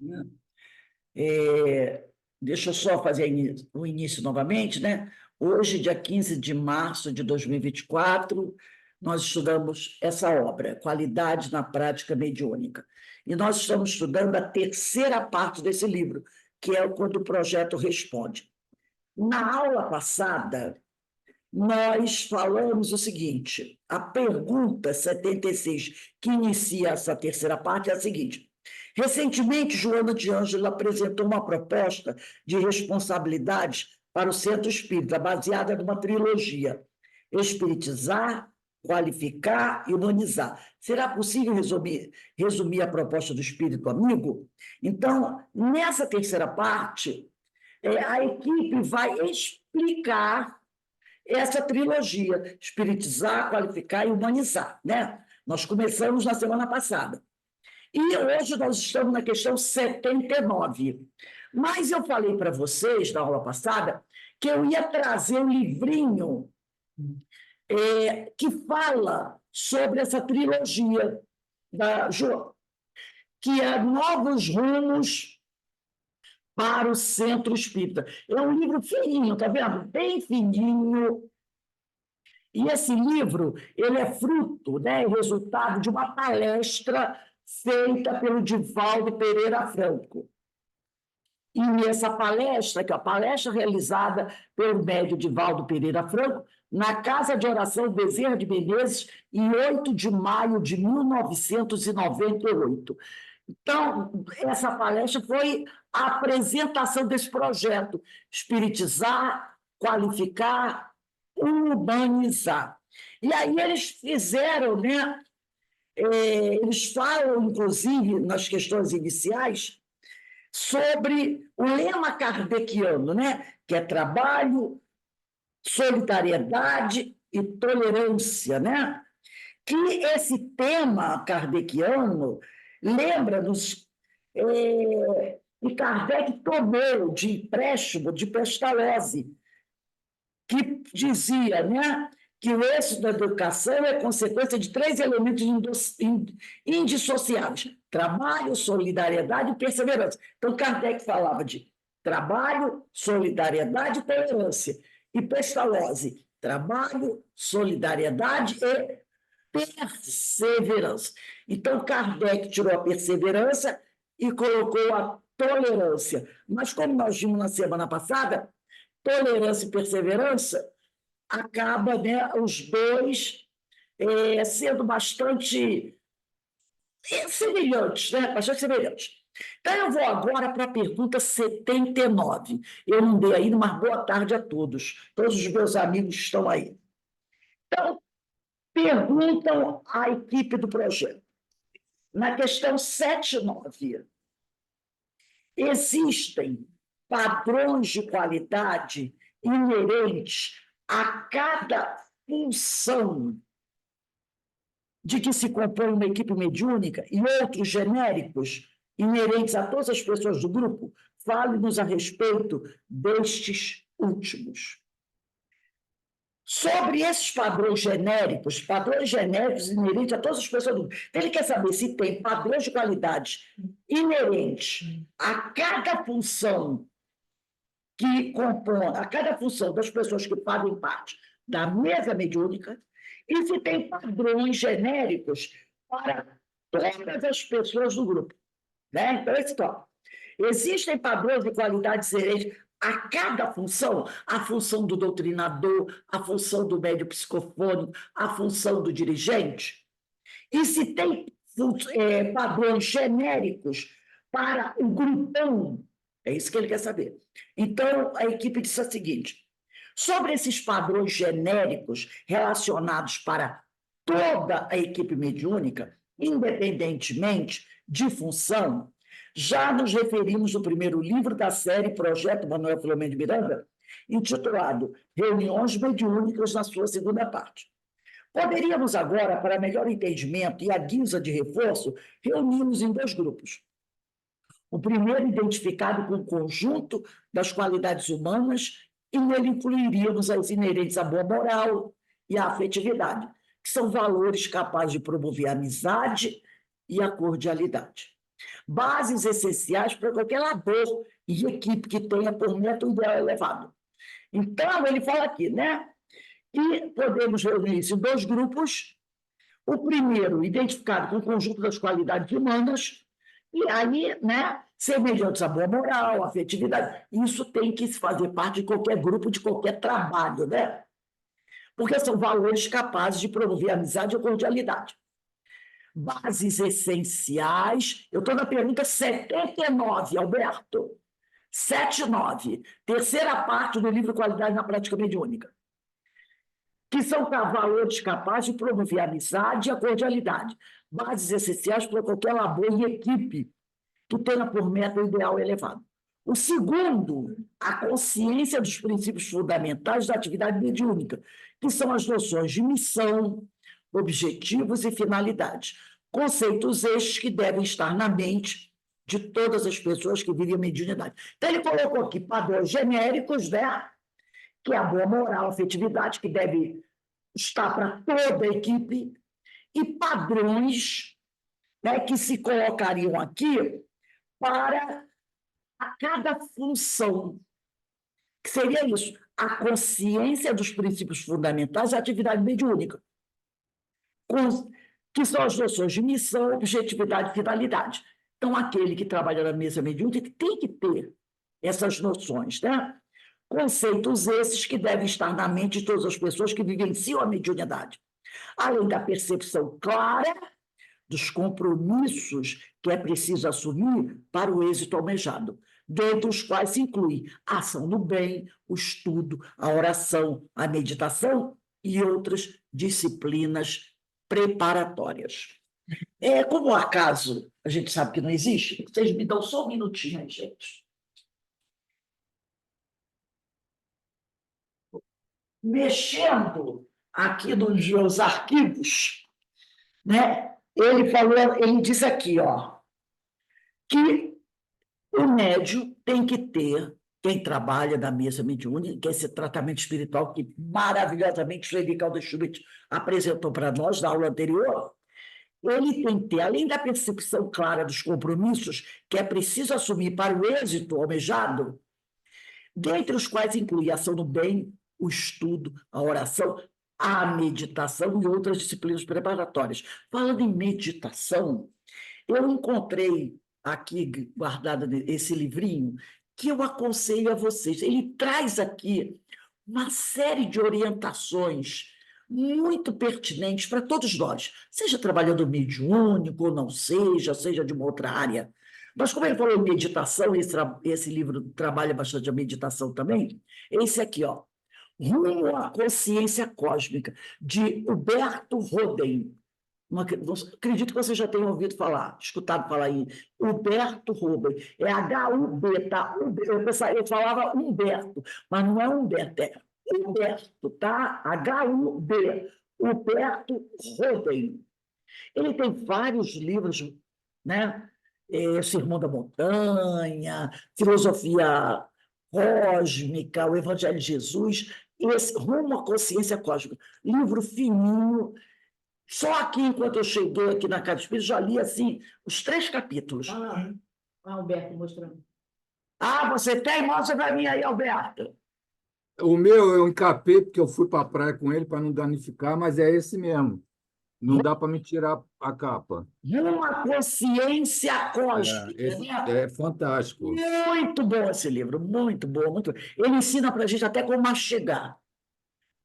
Né? Deixa eu só fazer o início novamente, né? Hoje, dia 15 de março de 2024, nós estudamos essa obra, Qualidade na Prática Mediúnica. E nós estamos estudando a terceira parte desse livro, que é quando o projeto responde. Na aula passada, nós falamos o seguinte: a pergunta 76, que inicia essa terceira parte, é a seguinte: recentemente, Joana de Ângelo apresentou uma proposta de responsabilidades para o Centro Espírita, baseada numa trilogia: espiritizar, qualificar e humanizar. Será possível resumir a proposta do Espírito Amigo? Então, nessa terceira parte, a equipe vai explicar essa trilogia: espiritizar, qualificar e humanizar, né? Nós começamos na semana passada. E hoje nós estamos na questão 79. Mas eu falei para vocês, na aula passada, que eu ia trazer um livrinho que fala sobre essa trilogia da Joana, que é Novos Rumos para o Centro Espírita. É um livro fininho, tá vendo? Bem fininho. E esse livro, ele é fruto, né, resultado de uma palestra feita pelo Divaldo Pereira Franco. E essa palestra, que é a palestra realizada pelo médium Divaldo Pereira Franco, na Casa de Oração Bezerra de Menezes, em 8 de maio de 1998. Então, essa palestra foi a apresentação desse projeto: espiritizar, qualificar, humanizar. E aí eles fizeram, né? Eles falam, inclusive, nas questões iniciais, sobre o lema kardeciano, né? Que é trabalho, solidariedade e tolerância, né? Que esse tema kardeciano lembra-nos que Kardec tomou de empréstimo de Pestalozzi, que dizia, né, que o êxito da educação é consequência de 3 elementos indissociáveis: trabalho, solidariedade e perseverança. Então, Kardec falava de trabalho, solidariedade e tolerância. E Pestalozzi: trabalho, solidariedade e perseverança. Então, Kardec tirou a perseverança e colocou a tolerância. Mas, como nós vimos na semana passada, tolerância e perseverança acaba, né, os dois sendo bastante semelhantes, né? Bastante semelhantes. Então, eu vou agora para a pergunta 79. Eu não dei ainda, mas boa tarde a todos. Todos os meus amigos estão aí. Então, perguntam à equipe do projeto. Na questão 79, existem padrões de qualidade inerentes a cada função de que se compõe uma equipe mediúnica e outros genéricos inerentes a todas as pessoas do grupo? Fale-nos a respeito destes últimos. Sobre esses padrões genéricos inerentes a todas as pessoas do grupo. Ele quer saber se tem padrões de qualidade inerentes a cada função que compõe, a cada função das pessoas que fazem parte da mesa mediúnica, e se tem padrões genéricos para todas as pessoas do grupo. Né? Então, esse tópico. Existem padrões de qualidade inerentes a cada função: a função do doutrinador, a função do médium psicofônico, a função do dirigente? E se tem padrões genéricos para o grupão? É isso que ele quer saber. Então, a equipe disse o seguinte: sobre esses padrões genéricos relacionados para toda a equipe mediúnica, independentemente de função, já nos referimos no primeiro livro da série Projeto Manuel Filomeno de Miranda, intitulado Reuniões Mediúnicas, na sua segunda parte. Poderíamos agora, para melhor entendimento e à guisa de reforço, reunir-nos em 2 grupos. O primeiro, identificado com o conjunto das qualidades humanas, e nele incluiríamos as inerentes à boa moral e à afetividade, que são valores capazes de promover a amizade e a cordialidade. bases essenciais para qualquer labor e equipe que tenha por método ideal elevado. Então, ele fala aqui, né? E podemos reunir isso em dois grupos. O primeiro, identificado com o conjunto das qualidades humanas, e aí, né, semelhantes à boa moral, afetividade, isso tem que se fazer parte de qualquer grupo, de qualquer trabalho, né? Porque são valores capazes de promover a amizade e a cordialidade. Bases essenciais, eu estou na pergunta 79, Alberto. 79, terceira parte do livro Qualidade na Prática Mediúnica, que são valores capazes de promover a amizade e a cordialidade, bases essenciais para qualquer labor e equipe que tenha por meta o ideal elevado. O segundo, a consciência dos princípios fundamentais da atividade mediúnica, que são as noções de missão, objetivos e finalidades. Conceitos estes que devem estar na mente de todas as pessoas que vivem a mediunidade. Então, ele colocou aqui padrões genéricos, né? Que é a boa moral, a afetividade, que deve estar para toda a equipe, e padrões, né, que se colocariam aqui para a cada função, que seria isso, a consciência dos princípios fundamentais da atividade mediúnica, que são as noções de missão, objetividade e finalidade. Então, aquele que trabalha na mesa mediúnica tem que ter essas noções, né? Conceitos esses que devem estar na mente de todas as pessoas que vivenciam a mediunidade, além da percepção clara dos compromissos que é preciso assumir para o êxito almejado, dentre os quais se inclui a ação do bem, o estudo, a oração, a meditação e outras disciplinas preparatórias. Como o acaso a gente sabe que não existe, vocês me dão só um minutinho aí, gente. Mexendo aqui nos meus arquivos, né? Ele diz aqui, ó, que o médium tem que ter, quem trabalha na mesa mediúnica, que é esse tratamento espiritual que maravilhosamente o Sueli Caldas Schmidt apresentou para nós na aula anterior, ele tem que ter, além da percepção clara dos compromissos que é preciso assumir para o êxito almejado, dentre os quais inclui a ação do bem, o estudo, a oração, a meditação e outras disciplinas preparatórias. Falando em meditação, eu encontrei aqui guardado esse livrinho que eu aconselho a vocês. Ele traz aqui uma série de orientações muito pertinentes para todos nós, seja trabalhando mediúnico ou não seja, seja de uma outra área. Mas como ele falou em meditação, esse livro trabalha bastante a meditação também, esse aqui, ó, Rumo à Consciência Cósmica, de Huberto Roden. Acredito que você já tenha ouvido falar, escutado falar aí. Huberto Roden. É H-U-B, tá? Eu falava Humberto, mas não é Humberto, é Huberto, tá? H-U-B. Huberto Roden. Ele tem vários livros, né? Sermão da Montanha, Filosofia Cósmica, o Evangelho de Jesus, esse Rumo à Consciência Cósmica. Livro fininho. Só aqui, enquanto eu cheguei aqui na Casa Espírita, já li assim os 3 capítulos. Alberto mostrando. Você tem? Mostra para mim aí, Alberto. O meu eu encapei porque eu fui para a praia com ele para não danificar, mas é esse mesmo. Não dá para me tirar a capa. Uma Consciência Cósmica. Né? É fantástico. Muito bom esse livro, muito bom, muito bom. Ele ensina para a gente até como mastigar.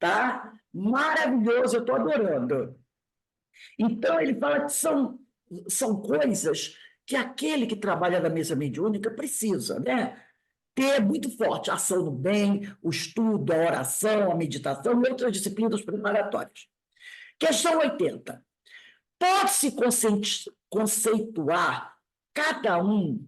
Tá? Maravilhoso, eu estou adorando. Então, ele fala que são coisas que aquele que trabalha na mesa mediúnica precisa, né? Ter muito forte a ação no bem, o estudo, a oração, a meditação e outras disciplinas preparatórias. Questão 80. Pode-se conceituar cada um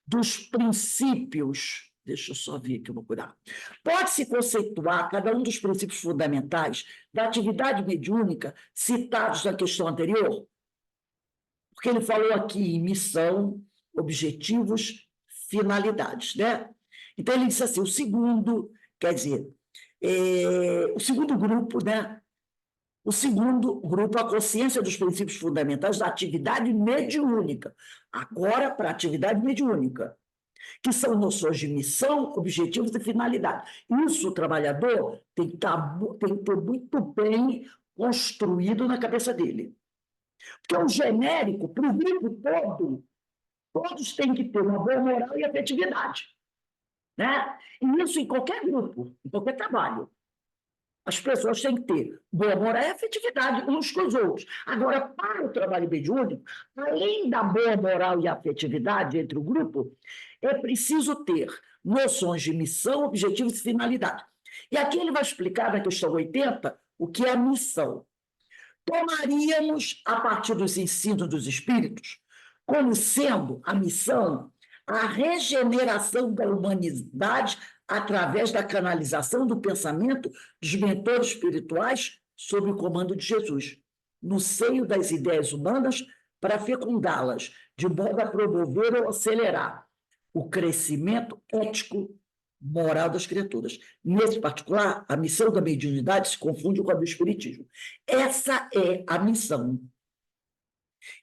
dos princípios, deixa eu só ver aqui, eu vou cuidar. Pode-se conceituar cada um dos princípios fundamentais da atividade mediúnica citados na questão anterior? Porque ele falou aqui em missão, objetivos, finalidades, né? Então, ele disse assim, o segundo, quer dizer, o segundo grupo, né? O segundo grupo, a consciência dos princípios fundamentais da atividade mediúnica. Agora, para a atividade mediúnica, que são noções de missão, objetivos e finalidade. Isso o trabalhador tem que ter muito bem construído na cabeça dele. Porque o genérico, para o grupo todo, todos têm que ter uma boa moral e afetividade. Né? E isso em qualquer grupo, em qualquer trabalho. As pessoas têm que ter boa moral e afetividade uns com os outros. Agora, para o trabalho mediúnico, além da boa moral e afetividade entre o grupo, é preciso ter noções de missão, objetivos e finalidade. E aqui ele vai explicar, na questão 80, o que é a missão. Tomaríamos, a partir dos ensinos dos espíritos, como sendo a missão a regeneração da humanidade através da canalização do pensamento dos mentores espirituais sob o comando de Jesus, no seio das ideias humanas, para fecundá-las, de modo a promover ou acelerar o crescimento ético moral das criaturas. Nesse particular, a missão da mediunidade se confunde com a do espiritismo. Essa é a missão.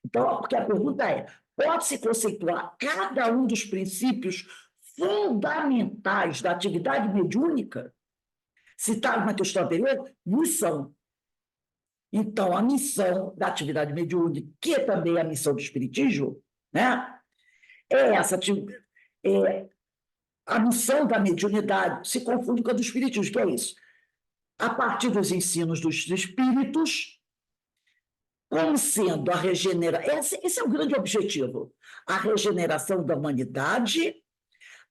Então, porque a pergunta é, pode-se conceituar cada um dos princípios fundamentais da atividade mediúnica, citado na questão anterior, missão. Então, a missão da atividade mediúnica, que é também a missão do espiritismo, né, é essa a missão da mediunidade se confunde com a do espiritismo, que é isso. A partir dos ensinos dos espíritos, como sendo a regeneração, esse é o grande objetivo, a regeneração da humanidade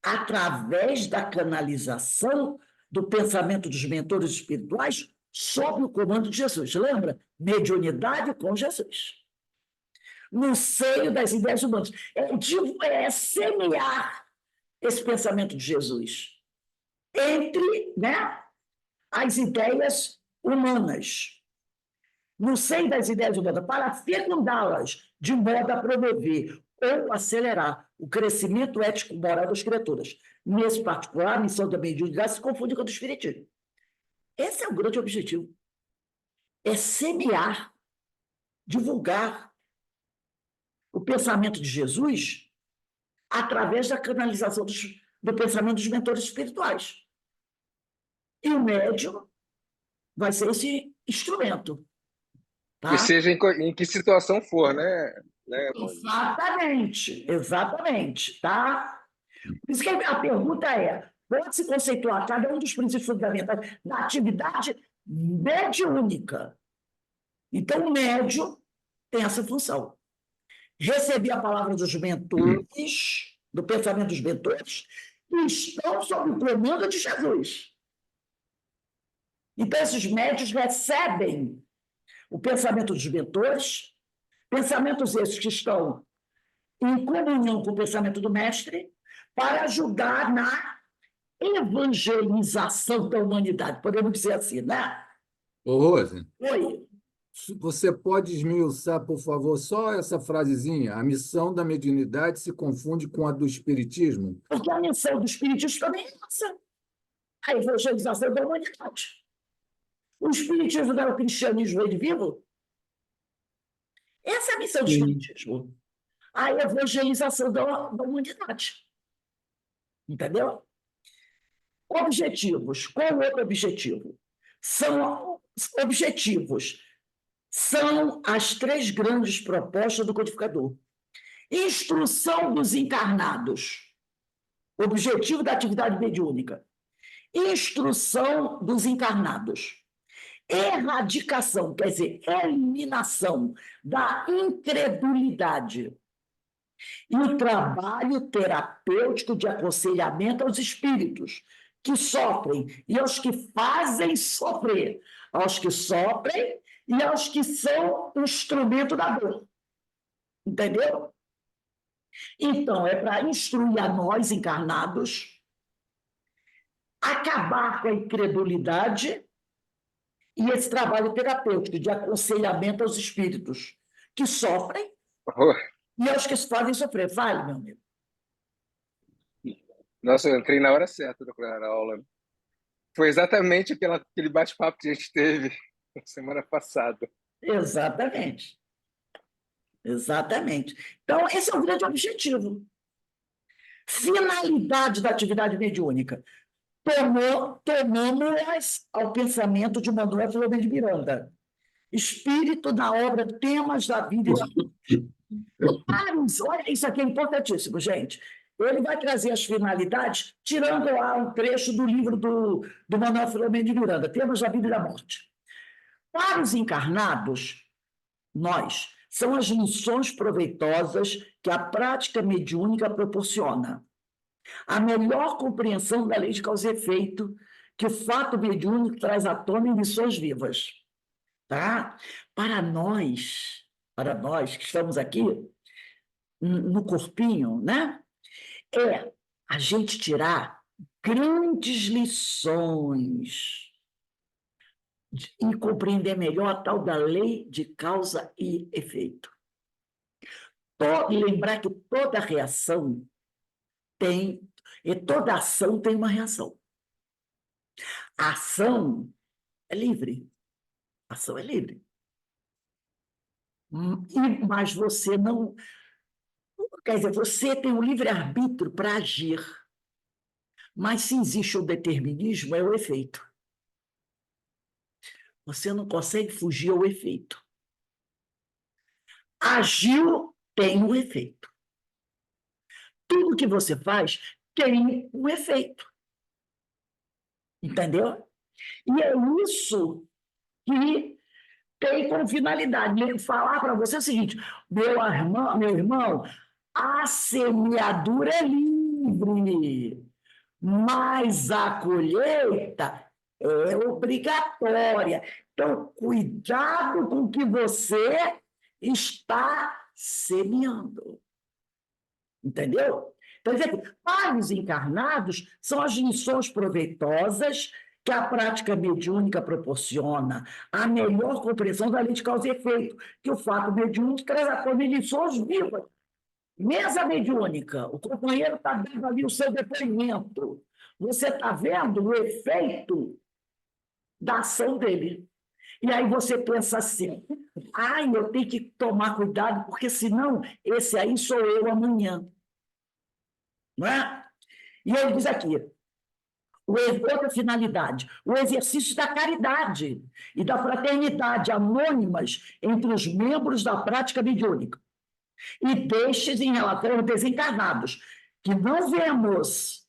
através da canalização do pensamento dos mentores espirituais sob o comando de Jesus. Lembra? Mediunidade com Jesus. No seio das ideias humanas. É semear esse pensamento de Jesus entre, né, as ideias humanas. No seio das ideias humanas, para fecundá-las de modo a promover ou acelerar o crescimento ético-moral das criaturas. Nesse particular, a missão da mediunidade se confunde com a do espiritismo. Esse é o grande objetivo. É semear, divulgar o pensamento de Jesus através da canalização do pensamento dos mentores espirituais. E o médium vai ser esse instrumento. Tá? E seja em que situação for, né? Exatamente, exatamente. Tá? Por isso que a pergunta é, pode-se conceituar cada um dos princípios fundamentais da atividade mediúnica. Então, o médium tem essa função. Receber a palavra dos mentores, do pensamento dos mentores, que estão sob o comando de Jesus. Então, esses médios recebem o pensamento dos mentores, pensamentos esses que estão em comunhão com o pensamento do mestre, para ajudar na evangelização da humanidade, podemos dizer assim, né? Ô, Rose, Oi. você pode esmiuçar, por favor, só essa frasezinha? A missão da mediunidade se confunde com a do espiritismo? Porque a missão do espiritismo também é essa, a evangelização da humanidade. O espiritismo não é o cristianismo ele vivo? Essa é a missão do espiritismo. A evangelização da humanidade. Entendeu? Objetivos. Qual é o outro objetivo? São as três grandes propostas do codificador. Instrução dos encarnados. Objetivo da atividade mediúnica. Instrução dos encarnados. Erradicação, quer dizer, eliminação da incredulidade. E o trabalho terapêutico de aconselhamento aos espíritos que sofrem e aos que fazem sofrer, aos que sofrem e aos que são instrumento da dor. Entendeu? Então, é para instruir a nós encarnados, acabar com a incredulidade e esse trabalho terapêutico de aconselhamento aos espíritos que sofrem e aos que se fazem sofrer. Fale, meu amigo. Nossa, eu entrei na hora certa da aula. Foi exatamente aquele bate-papo que a gente teve semana passada. Exatamente. Exatamente. Então, esse é o grande objetivo. Finalidade da atividade mediúnica. Tomamos ao pensamento de Manuel Filomeno de Miranda. Espírito da obra Temas da Vida e da Morte. Olha, isso aqui é importantíssimo, gente. Ele vai trazer as finalidades, tirando lá um trecho do livro do Manuel Filomeno de Miranda, Temas da Vida e da Morte. Para os encarnados, nós, são as lições proveitosas que a prática mediúnica proporciona. A melhor compreensão da lei de causa e efeito que o fato mediúnico traz à tona em lições vivas. Tá? Para nós que estamos aqui no corpinho, né? É a gente tirar grandes lições e compreender melhor a tal da lei de causa e efeito. E lembrar que toda reação e toda ação tem uma reação. A ação é livre. A ação é livre. Mas você não... Quer dizer, você tem o livre-arbítrio para agir. Mas se existe o determinismo, é o efeito. Você não consegue fugir ao efeito. Agiu, tem um efeito. Tudo que você faz tem um efeito. Entendeu? E é isso que tem como finalidade. Falar para você o seguinte, meu irmão, a semeadura é livre, mas a colheita é obrigatória. Então, cuidado com o que você está semeando. Entendeu? Então, para os encarnados, são as lições proveitosas que a prática mediúnica proporciona, a melhor compreensão da lei de causa e efeito, que o fato mediúnico traz à tona lições vivas. Mesa mediúnica, o companheiro está dando ali o seu depoimento. Você está vendo o efeito da ação dele. E aí você pensa assim, eu tenho que tomar cuidado, porque senão esse aí sou eu amanhã. Não é? E ele diz aqui, outra finalidade, o exercício da caridade e da fraternidade anônimas entre os membros da prática mediúnica. E destes em relação aos desencarnados, que não vemos,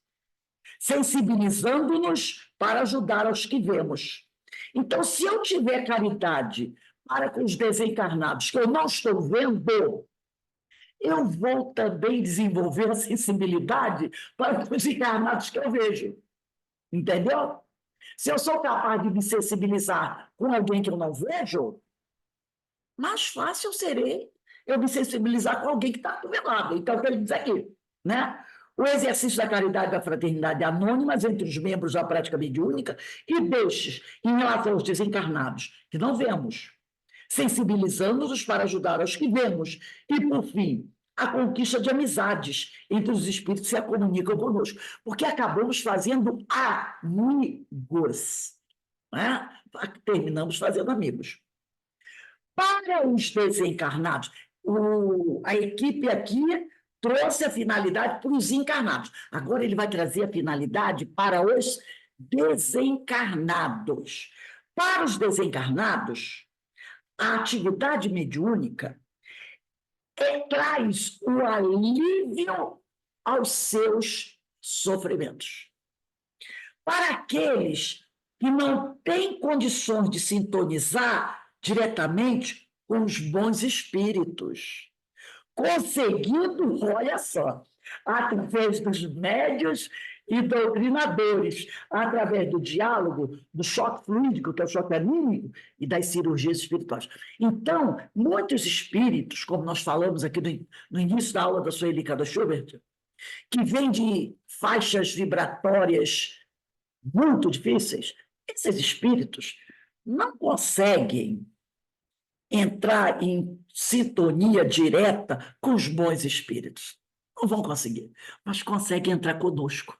sensibilizando-nos para ajudar aos que vemos. Então, se eu tiver caridade para com os desencarnados, que eu não estou vendo, eu vou também desenvolver a sensibilidade para com os encarnados que eu vejo. Entendeu? Se eu sou capaz de me sensibilizar com alguém que eu não vejo, mais fácil serei eu me sensibilizar com alguém que está do meu lado. Então, o que ele diz aqui, né? O exercício da caridade e da fraternidade anônimas entre os membros da prática mediúnica e destes em relação aos desencarnados, que não vemos, sensibilizando-nos para ajudar aos que vemos. E, por fim, a conquista de amizades entre os espíritos que se comunicam conosco, porque acabamos fazendo amigos, né? Terminamos fazendo amigos. Para os desencarnados, a equipe aqui trouxe a finalidade para os encarnados. Agora ele vai trazer a finalidade para os desencarnados. Para os desencarnados, a atividade mediúnica traz o alívio aos seus sofrimentos. Para aqueles que não têm condições de sintonizar diretamente com os bons espíritos, conseguindo, olha só, através dos médios e doutrinadores, através do diálogo, do choque fluídico, que é o choque anímico, e das cirurgias espirituais. Então, muitos espíritos, como nós falamos aqui no início da aula da Sueli Cada Schubert, que vêm de faixas vibratórias muito difíceis, esses espíritos não conseguem entrar em sintonia direta com os bons espíritos. Não vão conseguir, mas conseguem entrar conosco.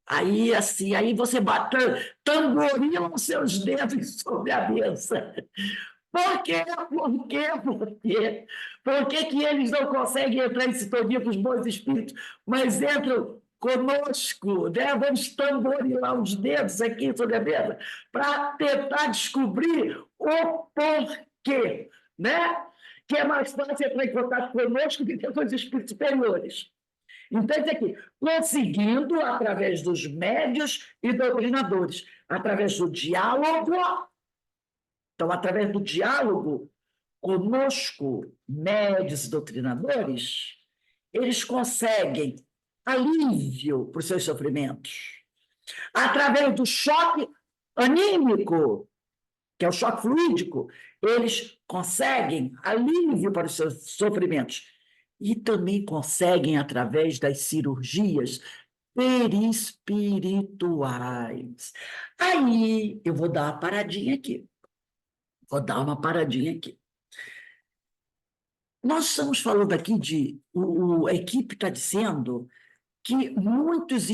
Aí, assim, aí você bate, tamborila os seus dedos sobre a mesa. Por quê? Por quê? Por quê? Por que que eles não conseguem entrar em sintonia com os bons espíritos, mas entram conosco, né? Vamos tamborilar os dedos aqui sobre a mesa para tentar descobrir o porquê, né? Que é mais fácil entrar em contato conosco do que com os espíritos superiores. Então, isso aqui, conseguindo, através dos médios e doutrinadores, através do diálogo, então, através do diálogo conosco, médios e doutrinadores, eles conseguem alívio para os seus sofrimentos. Através do choque anímico, que é o choque fluídico, eles conseguem alívio para os seus sofrimentos. E também conseguem, através das cirurgias perispirituais. Aí, eu vou dar uma paradinha aqui. Vou dar uma paradinha aqui. Nós estamos falando aqui de. A equipe está dizendo que muitos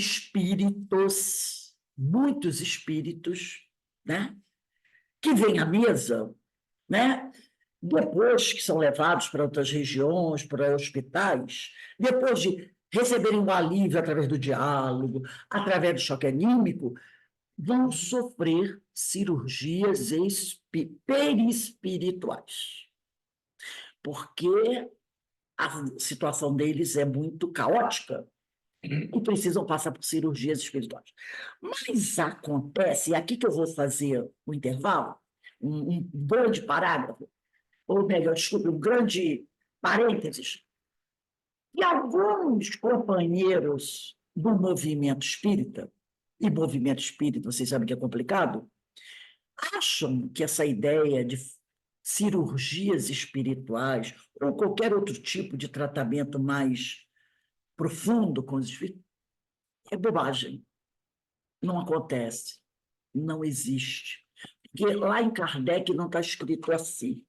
espíritos, né, que vêm à mesa, né, depois que são levados para outras regiões, para hospitais, depois de receberem um alívio através do diálogo, através do choque anímico, vão sofrer cirurgias perispirituais, porque a situação deles é muito caótica e precisam passar por cirurgias espirituais. Mas acontece, e aqui que eu vou fazer o intervalo, um grande parágrafo, ou melhor, desculpe, um grande parênteses, e alguns companheiros do movimento espírita, e movimento espírita, vocês sabem que é complicado, acham que essa ideia de cirurgias espirituais ou qualquer outro tipo de tratamento mais profundo com os espíritos é bobagem. Não acontece. Não existe. Porque lá em Kardec não está escrito assim.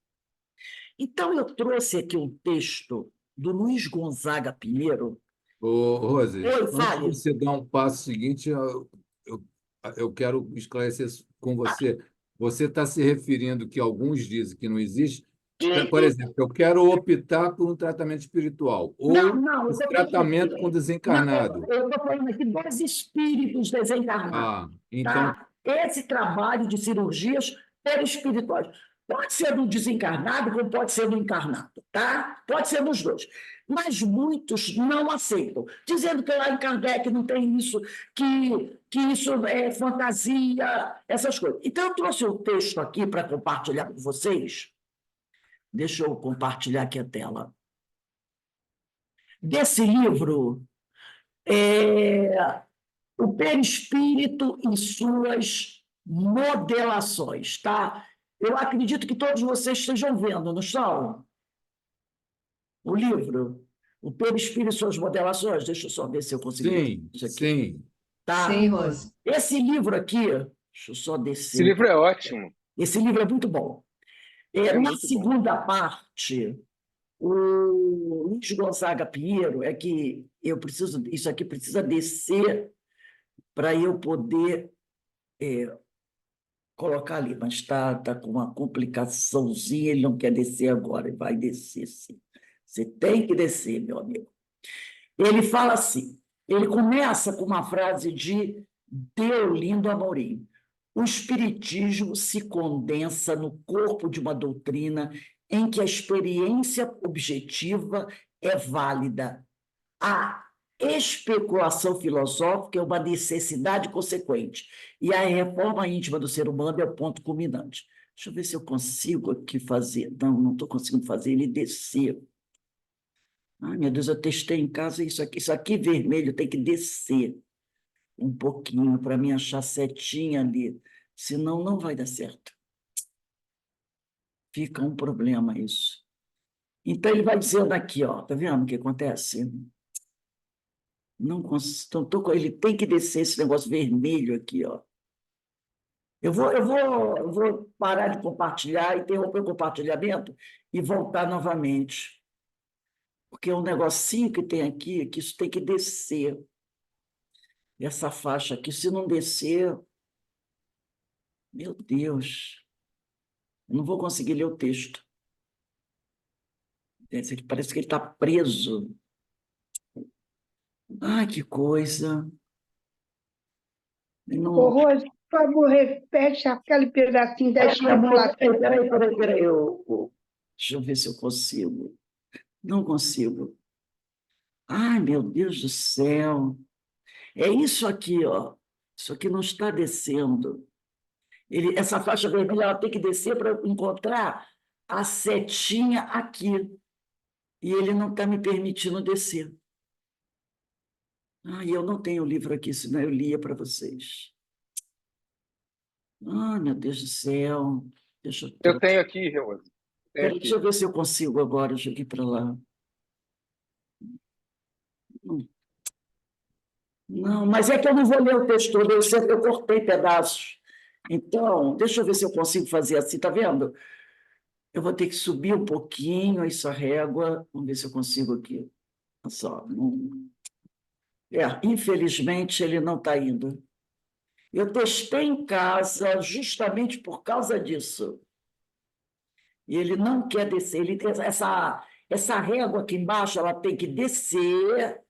Então, eu trouxe aqui um texto do Luiz Gonzaga Pinheiro. Ô, Rose, Oi, antes de fale. você dar um passo seguinte, eu, eu quero esclarecer com você. Você está se referindo que alguns dizem que não existe. Por exemplo, eu quero optar por um tratamento espiritual Não, ou não, esse tratamento com desencarnado. eu estou falando aqui dos espíritos desencarnados, Ah, então, tá? Esse trabalho de cirurgias perispirituais. Pode ser do desencarnado, como pode ser do encarnado, tá? Pode ser dos dois. Mas muitos não aceitam, dizendo que lá em Kardec não tem isso, que isso é fantasia, essas coisas. Então, eu trouxe um texto aqui para compartilhar com vocês. Deixa eu compartilhar aqui a tela. Desse livro, O Perispírito e Suas Modelações, tá? Eu acredito que todos vocês estejam vendo, não estão? O livro, O Perispírito e Suas Modelações. Deixa eu só ver se eu consigo sim, isso aqui. sim. Tá? Sim, Rose. Esse livro aqui, deixa eu só Esse descer. livro é ótimo. Esse livro é muito bom. É Na muito bom. segunda parte, o Luiz Gonzaga Pinheiro é que isso aqui precisa descer para eu poder colocar ali, mas está com uma complicaçãozinha, ele não quer descer agora, ele vai descer sim. Você tem que descer, meu amigo. Ele fala assim, ele começa com uma frase de Deolindo Amorim. O espiritismo se condensa no corpo de uma doutrina em que a experiência objetiva é válida. A especulação filosófica é uma necessidade consequente, e a reforma íntima do ser humano é o ponto culminante. Deixa eu ver se eu consigo aqui fazer. Não estou conseguindo fazer ele descer. Ai, meu Deus, eu testei em casa isso aqui vermelho tem que descer um pouquinho para mim achar setinha ali, senão não vai dar certo. Fica um problema isso. Então ele vai dizendo aqui, ó, tá vendo o que acontece? Não consigo, ele tem que descer esse negócio vermelho aqui, ó. Eu vou parar de compartilhar, interromper o compartilhamento e voltar novamente. Porque é um negocinho que tem aqui, que isso tem que descer. essa faixa aqui, se não descer, meu Deus, eu não vou conseguir ler o texto. Esse aqui parece que ele está preso. Ai, que coisa. Eu Ô, não... Rose, por favor, repete aquele pedacinho da estipulação. Peraí, deixa eu ver se eu consigo. Não consigo. Ai, meu Deus do céu. É isso aqui, ó. Isso aqui não está descendo. Essa faixa vermelha ela tem que descer para encontrar a setinha aqui. E ele não está me permitindo descer. Ah, eu não tenho o livro aqui, senão eu lia para vocês. Ai, meu Deus do céu. Deixa eu... Eu tenho aqui, Rose. Tenho Peraí, deixa aqui. eu ver se eu consigo agora. Joguei para lá. Não, mas é que eu não vou ler o texto todo, eu cortei pedaços. Então, deixa eu ver se eu consigo fazer assim, tá vendo? Eu vou ter que subir um pouquinho essa régua. Vamos ver se eu consigo aqui. Olha só. Infelizmente, ele não está indo. Eu testei em casa justamente por causa disso. E ele não quer descer. Essa régua aqui embaixo, ela tem que descer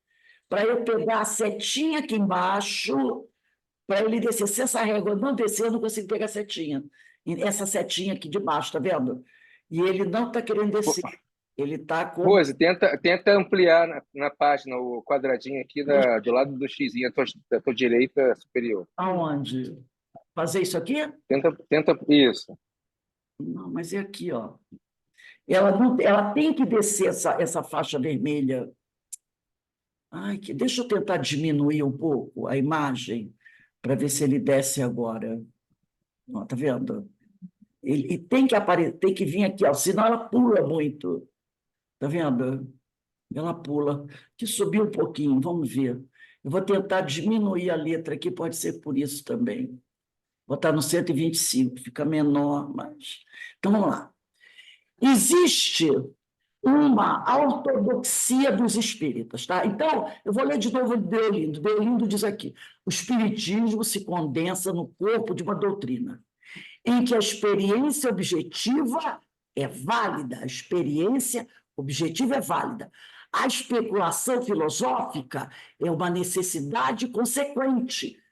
para eu pegar a setinha aqui embaixo, para ele descer. Se essa régua não descer, eu não consigo pegar a setinha. E essa setinha aqui de baixo, tá vendo? E ele não está querendo descer. Ele está com... Rose, tenta ampliar na página o quadradinho aqui do lado do xizinho, da tua direita superior. Aonde? Fazer isso aqui? Tenta isso. Não, mas é aqui, ó. Ela tem que descer essa faixa vermelha. Ai, deixa eu tentar diminuir um pouco a imagem para ver se ele desce agora. Ó, tá vendo? Ele tem que aparecer, tem que vir aqui, ó, senão ela pula muito. Tá vendo? Ela pula. Que subiu um pouquinho, vamos ver. Eu vou tentar diminuir a letra aqui, pode ser por isso também. Vou botar no 125, fica menor, mas... Então, vamos lá. Existe uma ortodoxia dos espíritas, tá? Então, eu vou ler de novo Deolindo. Deolindo diz aqui: o espiritismo se condensa no corpo de uma doutrina, em que a experiência objetiva é válida, a experiência objetiva é válida. A especulação filosófica é uma necessidade consequente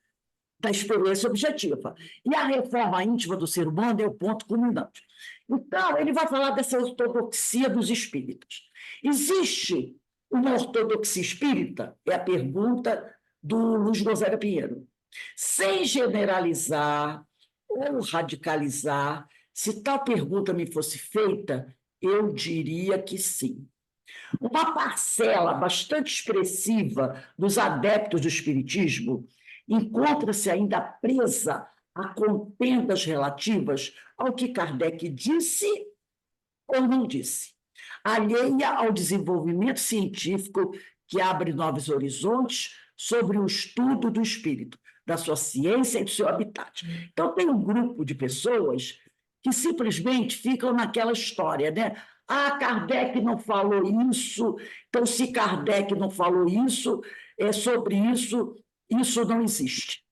da experiência objetiva. E a reforma íntima do ser humano é o ponto culminante. Então, ele vai falar dessa ortodoxia dos espíritas. Existe uma ortodoxia espírita? É a pergunta do Luiz Gonzaga Pinheiro. Sem generalizar ou radicalizar, se tal pergunta me fosse feita, eu diria que sim. Uma parcela bastante expressiva dos adeptos do espiritismo encontra-se ainda presa a contendas relativas ao que Kardec disse ou não disse, alheia ao desenvolvimento científico que abre novos horizontes sobre o estudo do espírito, da sua ciência e do seu habitat. Então, tem um grupo de pessoas que simplesmente ficam naquela história, né? Ah, Kardec não falou isso, então, se Kardec não falou isso, sobre isso, isso não existe.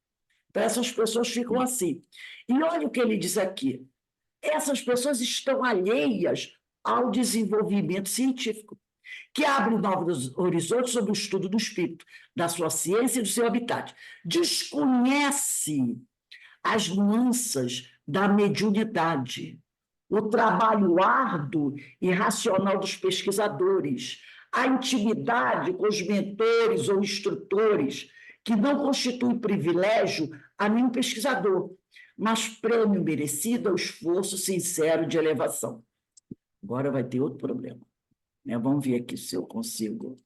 Então, essas pessoas ficam assim. E olha o que ele diz aqui. Essas pessoas estão alheias ao desenvolvimento científico, que abre novos horizontes sobre o estudo do espírito, da sua ciência e do seu habitat. Desconhece as nuances da mediunidade, o trabalho árduo e racional dos pesquisadores, a intimidade com os mentores ou instrutores, que não constitui privilégio a nenhum pesquisador, mas prêmio merecido ao esforço sincero de elevação. Agora vai ter outro problema, né? Vamos ver aqui se eu consigo.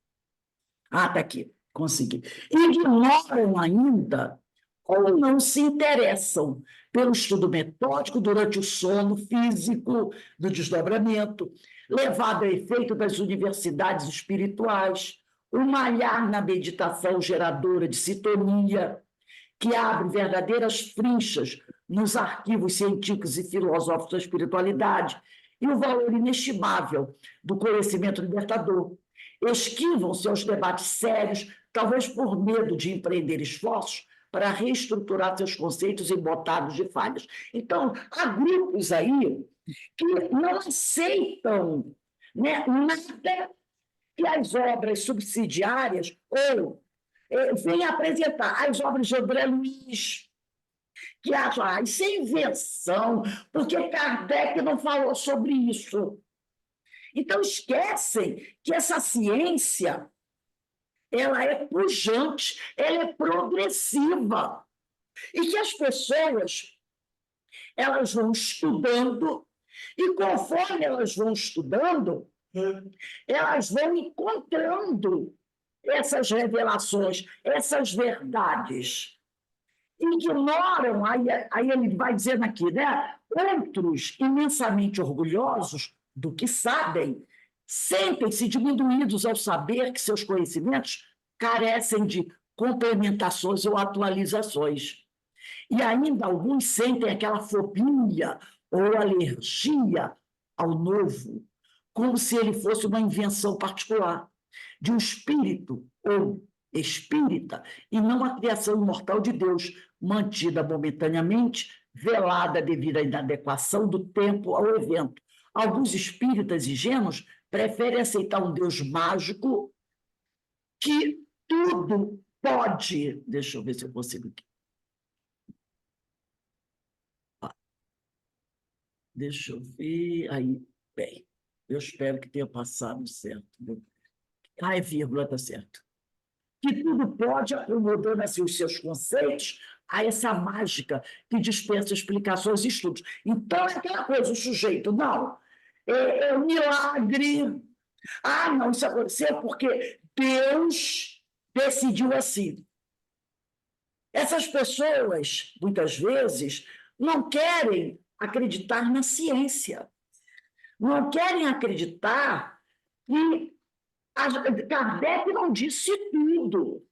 Ah, está aqui, consegui. Ignoram ainda ou não se interessam pelo estudo metódico durante o sono físico do desdobramento, levado a efeito das universidades espirituais, o malhar na meditação geradora de sintonia, que abre verdadeiras frinchas nos arquivos científicos e filosóficos da espiritualidade, e o valor inestimável do conhecimento libertador. Esquivam-se aos debates sérios talvez por medo de empreender esforços para reestruturar seus conceitos embotados de falhas. Então, há grupos aí que não aceitam, né, nada que as obras subsidiárias ou vêm apresentar as obras de André Luiz, que acham, isso é invenção, porque Kardec não falou sobre isso. Então, esquecem que essa ciência ela é pujante, ela é progressiva, e que as pessoas elas vão estudando, e conforme elas vão estudando, elas vão encontrando essas revelações, essas verdades. Ignoram, aí ele vai dizendo aqui, né? Outros, imensamente orgulhosos do que sabem, sentem-se diminuídos ao saber que seus conhecimentos carecem de complementações ou atualizações. E ainda alguns sentem aquela fobia ou alergia ao novo, como se ele fosse uma invenção particular de um espírito ou espírita, e não a criação imortal de Deus, mantida momentaneamente, velada devido à inadequação do tempo ao evento. Alguns espíritas ingênuos preferem aceitar um Deus mágico que tudo pode. Deixa eu ver se eu consigo aqui. Deixa eu ver. Aí, bem, eu espero que tenha passado certo. É vírgula, está certo. Que tudo pode, acomodando assim, os seus conceitos a essa mágica que dispensa explicações e estudos. Então, é aquela coisa, o sujeito, não, é um milagre. Ah, não, isso aconteceu porque Deus decidiu assim. Essas pessoas, muitas vezes, não querem acreditar na ciência, não querem acreditar que Kardec não disse tudo.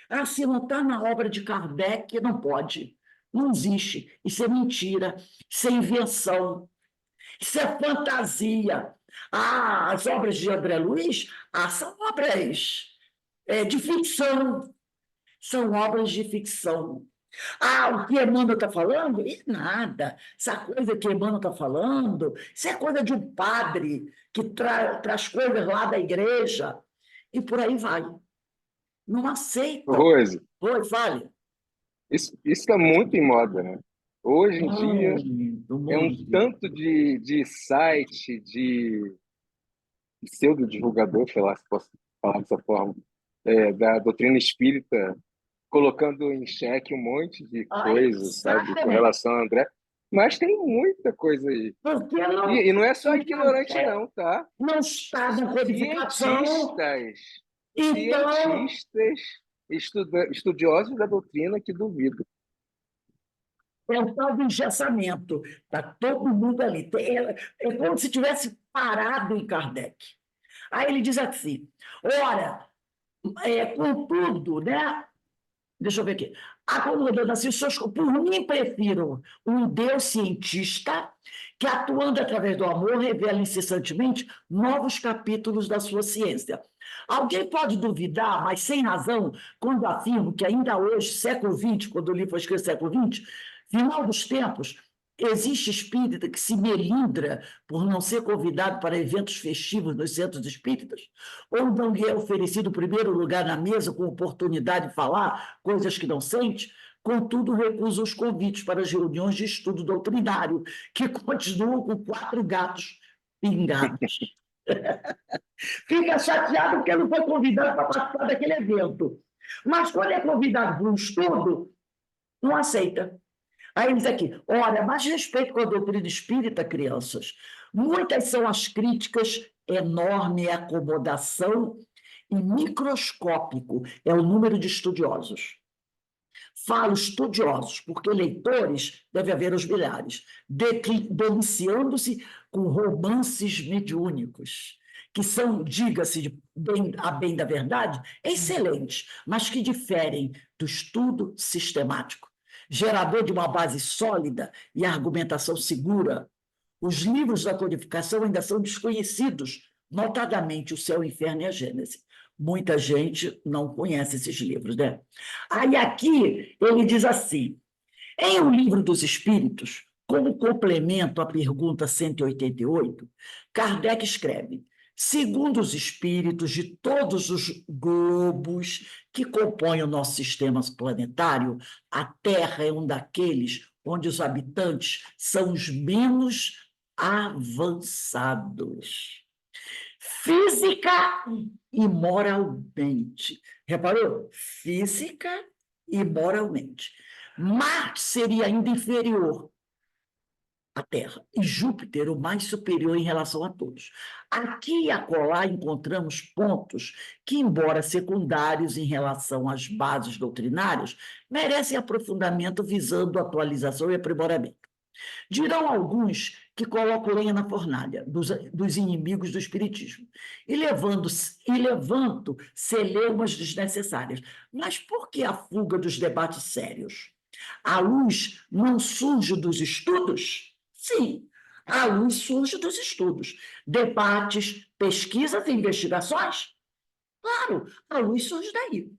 Ah, se não está na obra de Kardec, não pode. Não existe. Isso é mentira, isso é invenção, isso é fantasia. Ah, as obras de André Luiz são obras de ficção. São obras de ficção. Ah, o que Emmanuel está falando? E nada. Essa coisa que Emmanuel está falando, isso é coisa de um padre que traz coisas lá da igreja, e por aí vai. Não aceitam. Rose, Oi, fale. isso está muito em moda, né? Hoje em dia é um Muito. tanto de site, de pseudo-divulgador, sei lá se posso falar dessa forma, da doutrina espírita, colocando em xeque um monte de coisas, sabe, com Exatamente. relação a André. Mas tem muita coisa aí. Porque não, E não é só ignorante, não, tá? não está na codificação. Cientistas, Então, estudiosos da doutrina que duvidam. é o tal do engessamento. Está todo mundo ali. É como se tivesse parado em Kardec. Aí ele diz assim, ora, contudo, né? Deixa eu ver aqui. Acomodando assim, por mim prefiro um Deus cientista que, atuando através do amor, revela incessantemente novos capítulos da sua ciência. Alguém pode duvidar, mas sem razão, quando afirmo que ainda hoje, século XX, quando o livro foi escrito século XX, final dos tempos, existe espírita que se melindra por não ser convidado para eventos festivos nos centros espíritas? Ou não lhe é oferecido o primeiro lugar na mesa com oportunidade de falar coisas que não sente? Contudo, recusa os convites para as reuniões de estudo doutrinário, que continuam com 4 gatos pingados. Fica chateado porque não foi convidado para participar daquele evento. Mas quando é convidado para um estudo, não aceita. Aí ele diz aqui, olha, mais respeito com a doutrina espírita, crianças. Muitas são as críticas, enorme acomodação e microscópico é o número de estudiosos. Falo estudiosos, porque leitores deve haver aos milhares, deliciando-se com romances mediúnicos, que são, diga-se a bem da verdade, excelentes, mas que diferem do estudo sistemático, gerador de uma base sólida e argumentação segura. Os livros da codificação ainda são desconhecidos, notadamente o Céu, o Inferno e a Gênese. Muita gente não conhece esses livros, né? Aí aqui ele diz assim, em O Livro dos Espíritos, como complemento à pergunta 188, Kardec escreve: segundo os espíritos de todos os globos que compõem o nosso sistema planetário, a Terra é um daqueles onde os habitantes são os menos avançados. Física e moralmente. Reparou? Física e moralmente. Marte seria ainda inferior à Terra e Júpiter o mais superior em relação a todos. Aqui e acolá encontramos pontos que, embora secundários em relação às bases doutrinárias, merecem aprofundamento visando atualização e aprimoramento. Dirão alguns que colocam lenha na fornalha dos inimigos do espiritismo e levanto celeumas desnecessárias. Mas por que a fuga dos debates sérios? A luz não surge dos estudos? Sim, a luz surge dos estudos. Debates, pesquisas e investigações? Claro, a luz surge daí.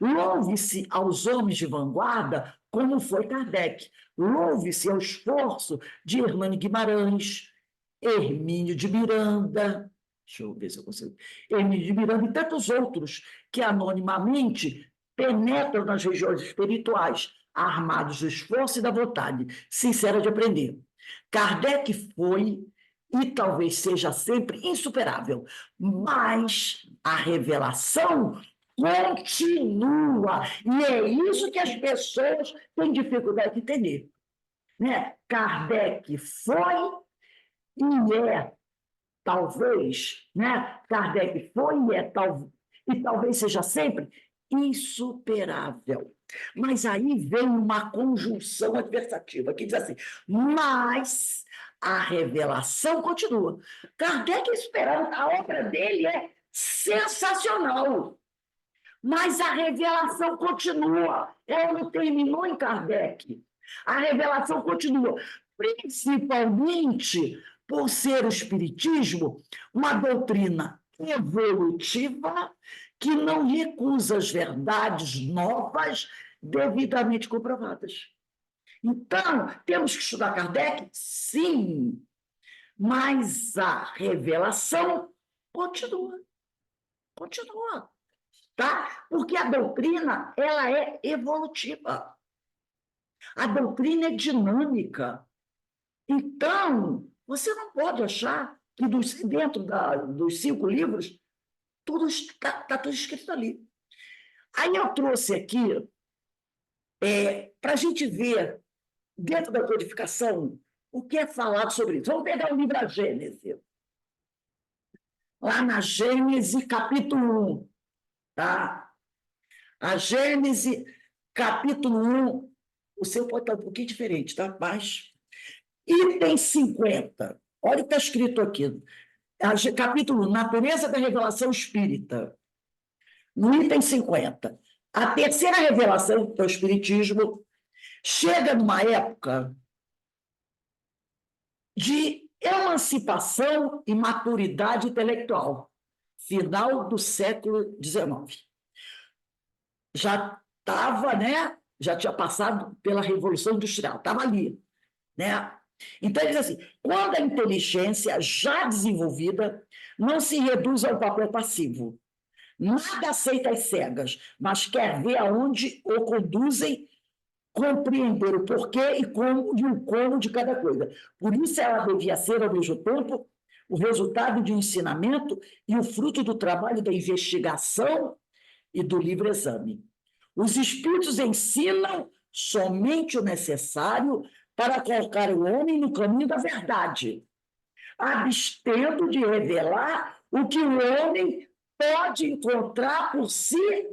Louve-se aos homens de vanguarda, como foi Kardec. Louve-se ao esforço de Hernani Guimarães, Hermínio de Miranda, deixa eu ver se eu consigo, Hermínio de Miranda e tantos outros que anonimamente penetram nas regiões espirituais, armados do esforço e da vontade sincera de aprender. Kardec foi e talvez seja sempre insuperável, mas a revelação continua. E é isso que as pessoas têm dificuldade de entender. Né? Kardec foi e é, talvez, né? Kardec foi e é, e talvez seja sempre insuperável. Mas aí vem uma conjunção adversativa que diz assim, mas a revelação continua. Kardec esperando, a obra dele é sensacional. Mas a revelação continua. Ela não terminou em Kardec. A revelação continua, principalmente por ser o Espiritismo uma doutrina evolutiva que não recusa as verdades novas devidamente comprovadas. Então, temos que estudar Kardec? Sim, mas a revelação continua. Continua. Tá? Porque a doutrina ela é evolutiva. A doutrina é dinâmica. Então, você não pode achar que dentro dos 5 livros tudo está tudo escrito ali. Aí eu trouxe aqui para a gente ver, dentro da codificação, o que é falado sobre isso. Vamos pegar o livro A Gênese. Lá na Gênese, capítulo 1. Tá? A Gênese, capítulo 1, o seu pode estar um pouquinho diferente, tá? Mas, item 50, olha o que está escrito aqui. Capítulo 1, Natureza da Revelação Espírita. No item 50, a terceira revelação do Espiritismo chega numa época de emancipação e maturidade intelectual, final do século XIX. Já estava, né? Já tinha passado pela Revolução Industrial, estava ali. Né? Então, ele diz assim, quando a inteligência já desenvolvida não se reduz ao papel passivo, nada aceita às cegas, mas quer ver aonde o conduzem, compreender o porquê e o como de cada coisa. Por isso, ela devia ser, ao mesmo tempo, o resultado de um ensinamento e o fruto do trabalho da investigação e do livre exame. Os espíritos ensinam somente o necessário para colocar o homem no caminho da verdade, abstendo de revelar o que o homem pode encontrar por si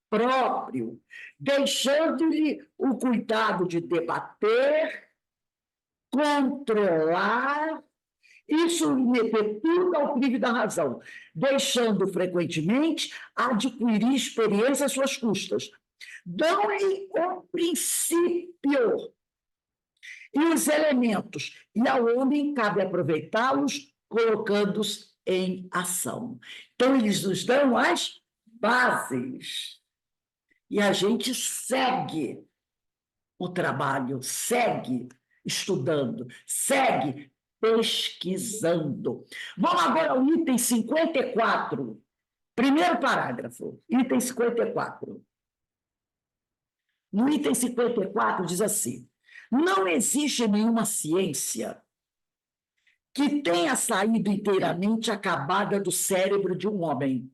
próprio, deixando-lhe o cuidado de debater, controlar e submeter tudo ao crivo da razão, deixando frequentemente adquirir experiência às suas custas. Dão-lhe o princípio e os elementos, e ao homem cabe aproveitá-los, colocando-os em ação. Então, eles nos dão as bases. E a gente segue o trabalho, segue estudando, segue pesquisando. Vamos agora ao item 54. Primeiro parágrafo, item 54. No item 54 diz assim: não existe nenhuma ciência que tenha saído inteiramente acabada do cérebro de um homem.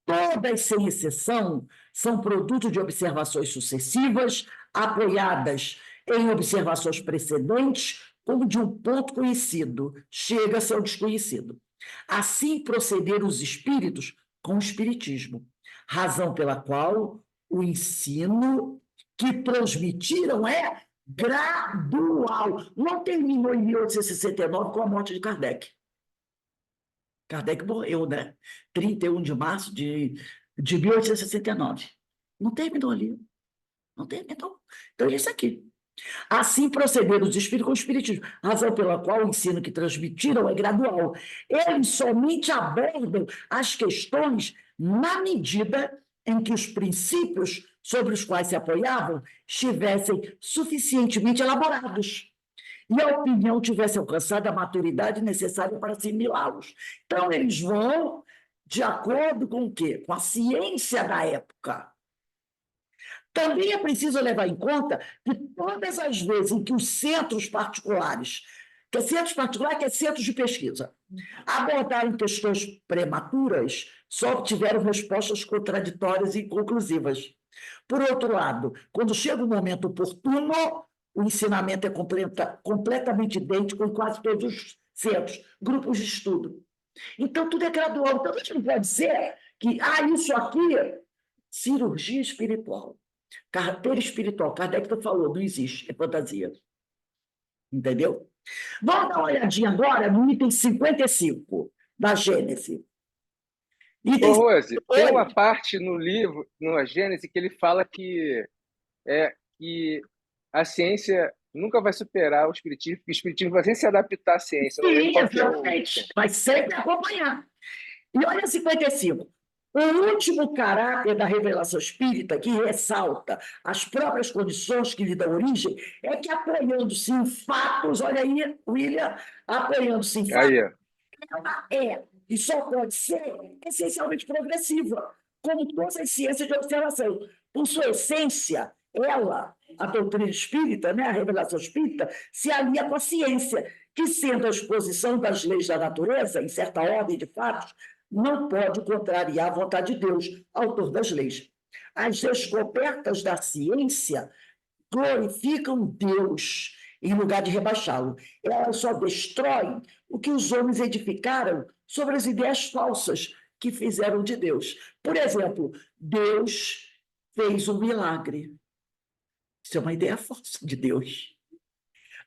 Todas, sem exceção, são produto de observações sucessivas, apoiadas em observações precedentes, como de um ponto conhecido, chega-se ao desconhecido. Assim procederam os espíritos com o espiritismo, razão pela qual o ensino que transmitiram é gradual. Não terminou em 1869 com a morte de Kardec. Kardec morreu, né? 31 de março de 1869. Não terminou ali. Não terminou. Então, é isso aqui. Assim procederam os espíritos com o espiritismo, razão pela qual o ensino que transmitiram é gradual. Eles somente abordam as questões na medida em que os princípios sobre os quais se apoiavam estivessem suficientemente elaborados e a opinião tivesse alcançado a maturidade necessária para assimilá-los. Então, eles vão de acordo com o quê? Com a ciência da época. Também é preciso levar em conta que todas as vezes em que os centros particulares, que é centros de pesquisa, abordaram questões prematuras, só obtiveram respostas contraditórias e inconclusivas. Por outro lado, quando chega o momento oportuno, o ensinamento é completamente idêntico em quase todos os centros, grupos de estudo. Então, tudo é gradual. Então, a gente não pode dizer que, isso aqui, cirurgia espiritual, perispiritual, Kardec falou, não existe, é fantasia. Entendeu? Vamos dar uma olhadinha agora no item 55 da Gênese. Ô, Rose, tem Oi. uma parte no livro, na Gênesis, que ele fala que a ciência nunca vai superar o espiritismo, porque o espiritismo vai sempre se adaptar à ciência. Eu não lembro Sim, qual que é o exatamente. item. Vai sempre acompanhar. E olha 55. O último caráter da revelação espírita, que ressalta as próprias condições que lhe dão origem, é que, apoiando-se em fatos, olha aí, William, apoiando-se em fatos, Aí, ó. ela e só pode ser essencialmente progressiva, como todas as ciências de observação. Por sua essência, ela, a doutrina espírita, né, a revelação espírita, se alia com a ciência, que, sendo a exposição das leis da natureza, em certa ordem de fatos, não pode contrariar a vontade de Deus, autor das leis. As descobertas da ciência glorificam Deus em lugar de rebaixá-lo. Elas só destroem o que os homens edificaram sobre as ideias falsas que fizeram de Deus. Por exemplo, Deus fez um milagre. Isso é uma ideia falsa de Deus.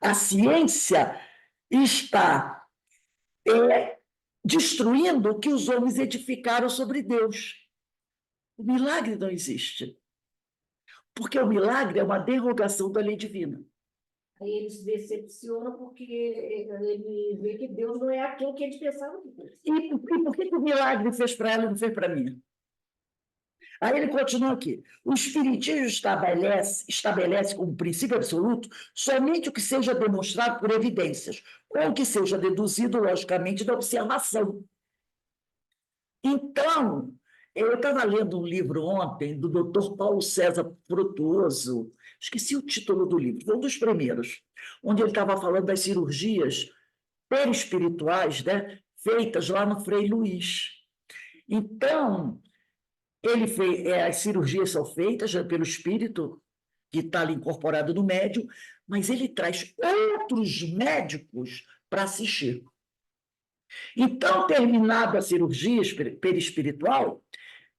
A ciência está destruindo o que os homens edificaram sobre Deus. O milagre não existe. Porque o milagre é uma derrogação da lei divina. Aí ele se decepciona porque ele vê que Deus não é aquilo que eles pensavam que fosse. E por que o milagre fez para ela e não fez para mim? Aí ele continua aqui. O Espiritismo estabelece como princípio absoluto somente o que seja demonstrado por evidências, ou que seja deduzido, logicamente, da observação. Então, eu estava lendo um livro ontem do Dr. Paulo César Frutuoso, esqueci o título do livro, foi um dos primeiros, onde ele estava falando das cirurgias perispirituais, né, feitas lá no Frei Luís. Então, as cirurgias são feitas pelo espírito que está ali incorporado no médium, mas ele traz outros médicos para assistir. Então, terminada a cirurgia perispiritual,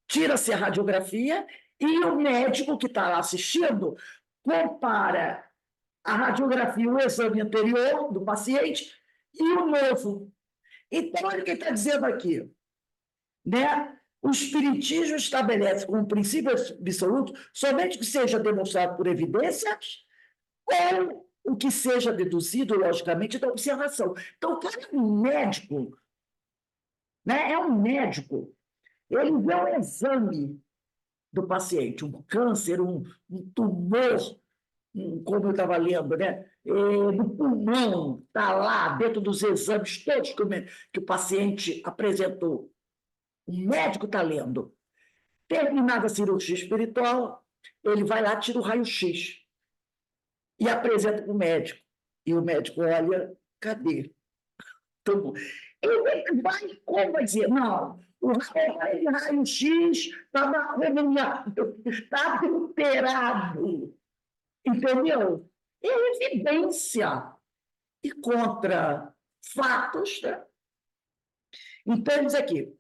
tira-se a radiografia e o médico que está lá assistindo compara a radiografia, o exame anterior do paciente e o novo. Então, olha o que ele está dizendo aqui, né? O Espiritismo estabelece como princípio absoluto somente que seja demonstrado por evidências ou o que seja deduzido, logicamente, da observação. Então, o cara é um médico, né? É um médico Ele vê um exame do paciente, um câncer, um tumor, como eu estava lendo, né? No pulmão, está lá, dentro dos exames todos que o paciente apresentou. O médico está lendo. Terminada a cirurgia espiritual, ele vai lá, tira o raio-x e apresenta para o médico. E o médico olha, cadê? Então, ele vai como vai dizer, não, o raio-x estava revelado, está adulterado, entendeu? É evidência e contra fatos, né? Então, diz aqui,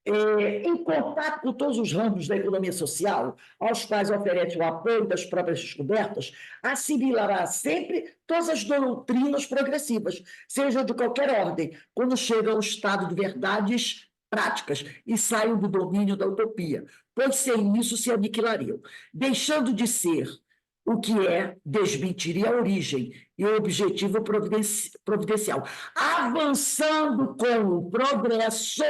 em contato com todos os ramos da economia social, aos quais oferece o apoio das próprias descobertas, assimilará sempre todas as doutrinas progressivas, sejam de qualquer ordem, quando chega ao estado de verdades práticas e saiam do domínio da utopia, pois sem isso se aniquilariam. Deixando de ser o que é, desmentiria a origem e o objetivo providencial. Avançando com o progresso,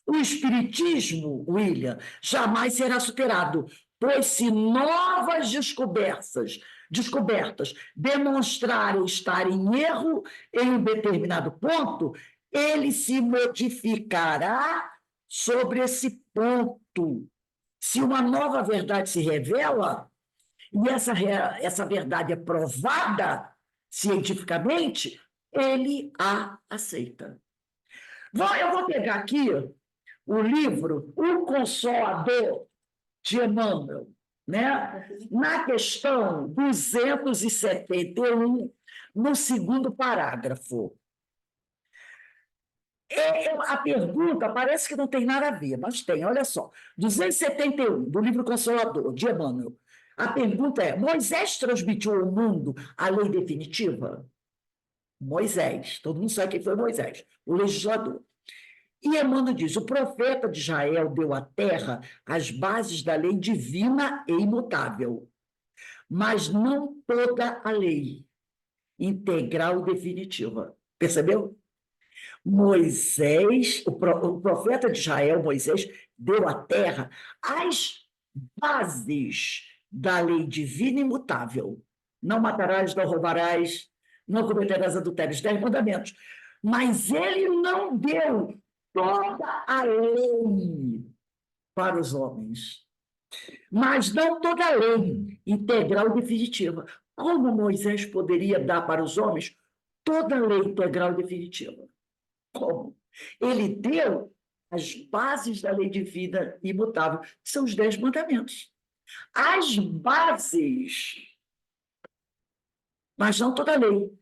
o espiritismo, William, jamais será superado, pois se novas descobertas demonstrarem estar em erro em um determinado ponto, ele se modificará sobre esse ponto. Se uma nova verdade se revela, e essa verdade é provada cientificamente, ele a aceita. Eu vou pegar aqui o livro O Consolador, de Emmanuel, né? Na questão 271, no segundo parágrafo. A pergunta parece que não tem nada a ver, mas tem, olha só. 271, do livro Consolador, de Emmanuel. A pergunta é: Moisés transmitiu ao mundo a lei definitiva? Moisés, todo mundo sabe quem foi Moisés, o legislador. E Emmanuel diz: o profeta de Israel deu à terra as bases da lei divina e imutável, mas não toda a lei, integral e definitiva. Percebeu? Moisés, o profeta de Israel, Moisés, deu à terra as bases da lei divina e imutável. Não matarás, não roubarás, não cometerás adultério, os 10 mandamentos. Mas ele não deu toda a lei para os homens, mas não toda a lei integral e definitiva. Como Moisés poderia dar para os homens toda a lei integral e definitiva? Como? Ele deu as bases da lei divina e imutável, que são os 10 mandamentos. As bases, mas não toda a lei.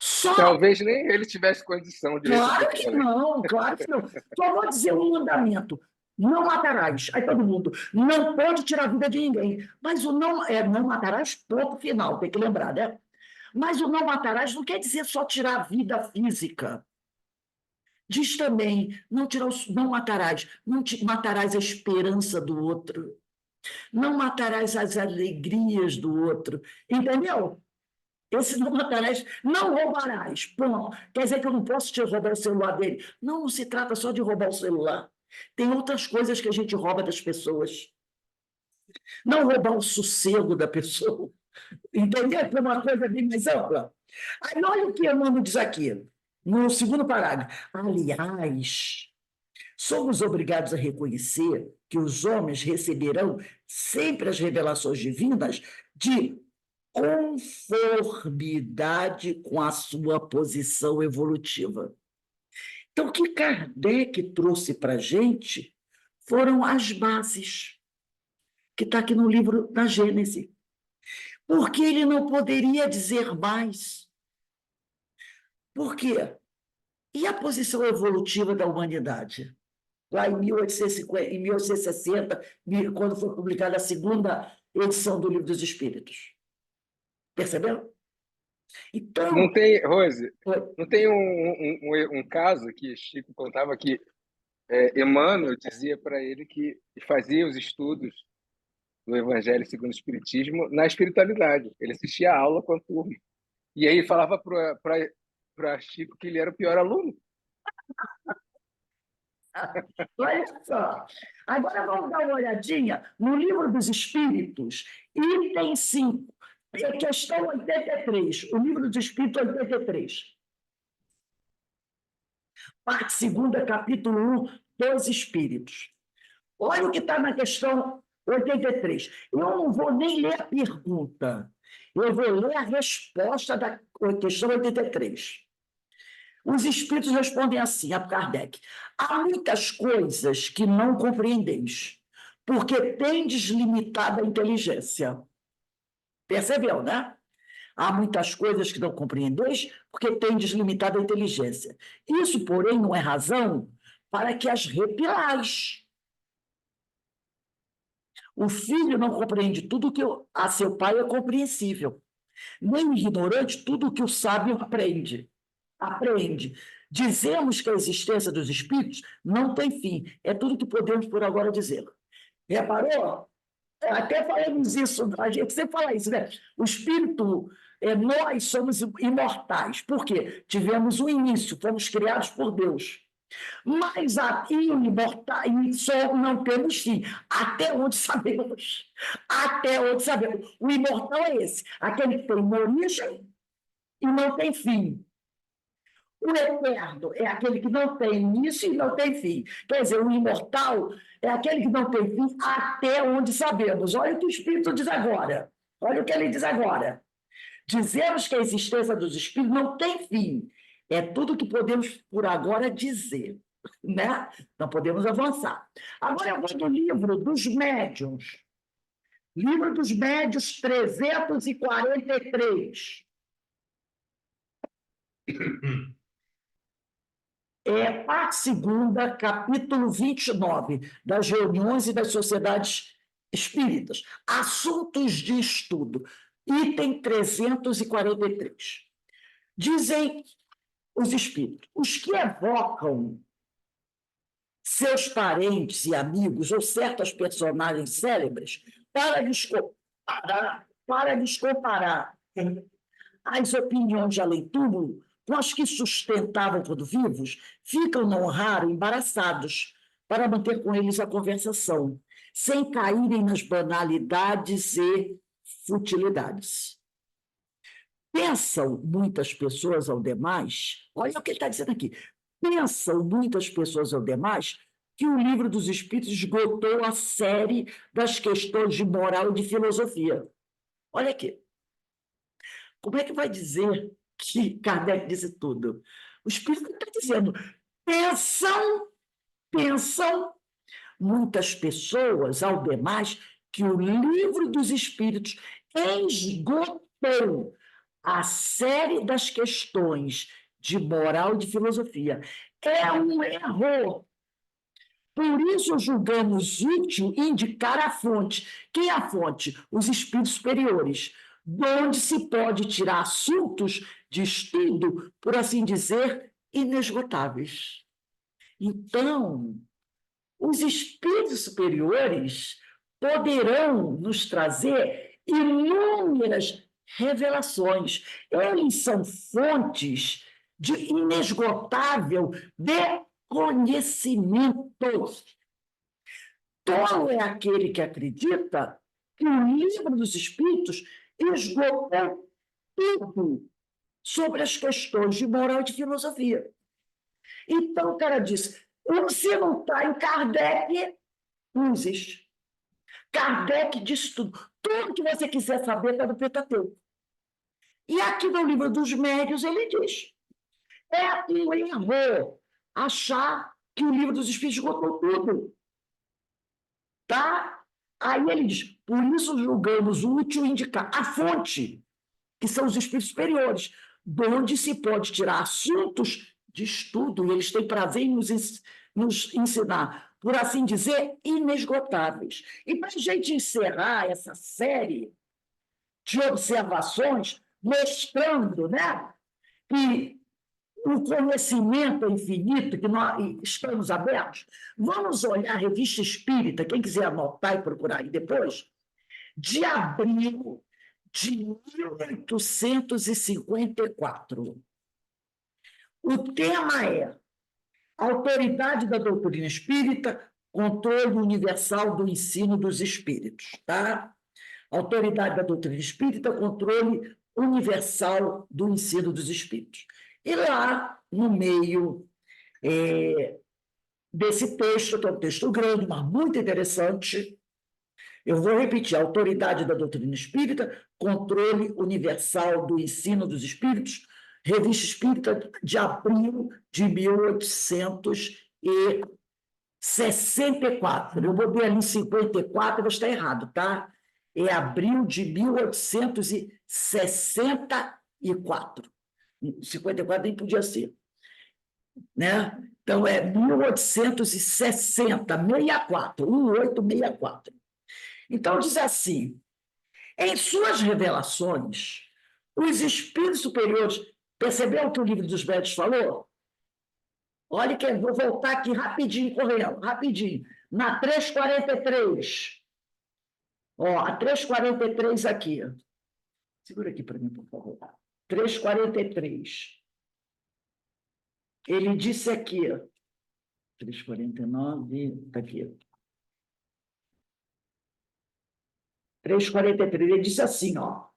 Só Talvez nem ele tivesse condição de Claro receber que toda a lei. não, claro que não. Só vou dizer um mandamento: não matarás. Aí todo mundo, não pode tirar a vida de ninguém. Mas o não matarás, ponto final, tem que lembrar, né? Mas o não matarás não quer dizer só tirar a vida física. Diz também, não matarás, não matarás a esperança do outro, não matarás as alegrias do outro, entendeu? Esse não matarás, não roubarás. Pronto. Quer dizer que eu não posso te roubar o celular dele. Não, não se trata só de roubar o celular. Tem outras coisas que a gente rouba das pessoas. Não roubar o sossego da pessoa. Entendeu? É uma coisa bem mais ampla. Aí olha o que Emmanuel diz aqui, no segundo parágrafo. Aliás, somos obrigados a reconhecer que os homens receberão sempre as revelações divinas de conformidade com a sua posição evolutiva. Então, o que Kardec trouxe para a gente foram as bases, que está aqui no livro da Gênese. Porque ele não poderia dizer mais. Por quê? E a posição evolutiva da humanidade? Lá em 1850, em 1860, quando foi publicada a segunda edição do Livro dos Espíritos. Percebeu? Então, Não tem, Rose, foi. não tem um caso que Chico contava que Emmanuel dizia para ele que fazia os estudos do Evangelho segundo o Espiritismo na espiritualidade. Ele assistia a aula com a turma. E aí falava para Chico que ele era o pior aluno. Olha só. Agora vamos dar uma olhadinha no Livro dos Espíritos, item 5, questão 83, o Livro dos Espíritos 83. Parte segunda, capítulo 1, dos Espíritos. Olha o que está na questão 83. Eu não vou nem ler a pergunta, eu vou ler a resposta da questão 83. Os espíritos respondem assim a Kardec: há muitas coisas que não compreendeis, porque tendes limitada inteligência. Percebeu, né? Há muitas coisas que não compreendeis, porque tendes limitada inteligência. Isso, porém, não é razão para que as repilais. O filho não compreende tudo que a seu pai é compreensível, nem o ignorante tudo que o sábio aprende. Dizemos que a existência dos espíritos não tem fim. É tudo que podemos por agora dizer. Reparou? Até falamos isso, a gente sempre fala isso, né? O espírito, nós somos imortais. Por quê? Tivemos um início, fomos criados por Deus. Mas aqui o imortal só não temos fim. Até onde sabemos. Até onde sabemos. O imortal é esse, aquele que tem uma origem e não tem fim. O eterno é aquele que não tem início e não tem fim. Quer dizer, o imortal é aquele que não tem fim até onde sabemos. Olha o que o Espírito diz agora. Olha o que ele diz agora. Dizemos que a existência dos espíritos não tem fim. É tudo que podemos, por agora, dizer. Né? Não podemos avançar. Agora eu vou no livro dos médiuns. Livro dos médiuns 343. Parte segunda, capítulo 29, das reuniões e das sociedades espíritas. Assuntos de estudo, item 343. Dizem os espíritos: os que evocam seus parentes e amigos ou certas personagens célebres para lhes comparar as opiniões de além-túmulo com as que sustentavam quando vivos, ficam, não raro, embaraçados para manter com eles a conversação, sem caírem nas banalidades e futilidades. Pensam muitas pessoas ao demais, olha o que ele está dizendo aqui, pensam muitas pessoas ao demais que o Livro dos Espíritos esgotou a série das questões de moral e de filosofia. Olha aqui. Como é que vai dizer que Kardec disse tudo? O Espírito está dizendo, pensam muitas pessoas ao demais que o Livro dos Espíritos esgotou a série das questões de moral e de filosofia. É um erro. Por isso julgamos útil indicar a fonte. Quem é a fonte? Os espíritos superiores, de onde se pode tirar assuntos de estudo, por assim dizer, inesgotáveis. Então, os espíritos superiores poderão nos trazer inúmeras revelações. Eles são fontes de inesgotável conhecimento. Tolo é aquele que acredita que o Livro dos Espíritos esgotou tudo sobre as questões de moral e de filosofia. Então, o cara disse, se não está em Kardec, não existe. Kardec disse tudo. Tudo que você quiser saber está no Pentateuco. E aqui no Livro dos Médiuns ele diz, é um erro achar que o Livro dos Espíritos esgotou tudo. Tá? Aí ele diz, por isso julgamos útil indicar a fonte, que são os espíritos superiores, de onde se pode tirar assuntos de estudo, e eles têm prazer em nos ensinar, por assim dizer, inesgotáveis. E para a gente encerrar essa série de observações, mostrando, né, que o conhecimento é infinito, que nós estamos abertos, vamos olhar a Revista Espírita, quem quiser anotar e procurar aí depois, de abril de 1854. O tema é Autoridade da doutrina espírita, controle universal do ensino dos espíritos, tá? Autoridade da doutrina espírita, controle universal do ensino dos espíritos. E lá, no meio desse texto, que é um texto grande, mas muito interessante, eu vou repetir: autoridade da doutrina espírita, controle universal do ensino dos espíritos, Revista Espírita de abril de 1864. Eu botei ali 54, mas está errado, tá? É abril de 1864. 54 nem podia ser, né? Então, é 1860, 64, 1864. Então, diz assim: em suas revelações, os espíritos superiores. Percebeu o que o Livro dos Médiuns falou? Olha que eu vou voltar aqui rapidinho, correndo, rapidinho. Na 343. Ó, a 343 aqui. Segura aqui para mim, por favor. 343. Ele disse aqui, 349, está aqui. 343, ele disse assim, ó: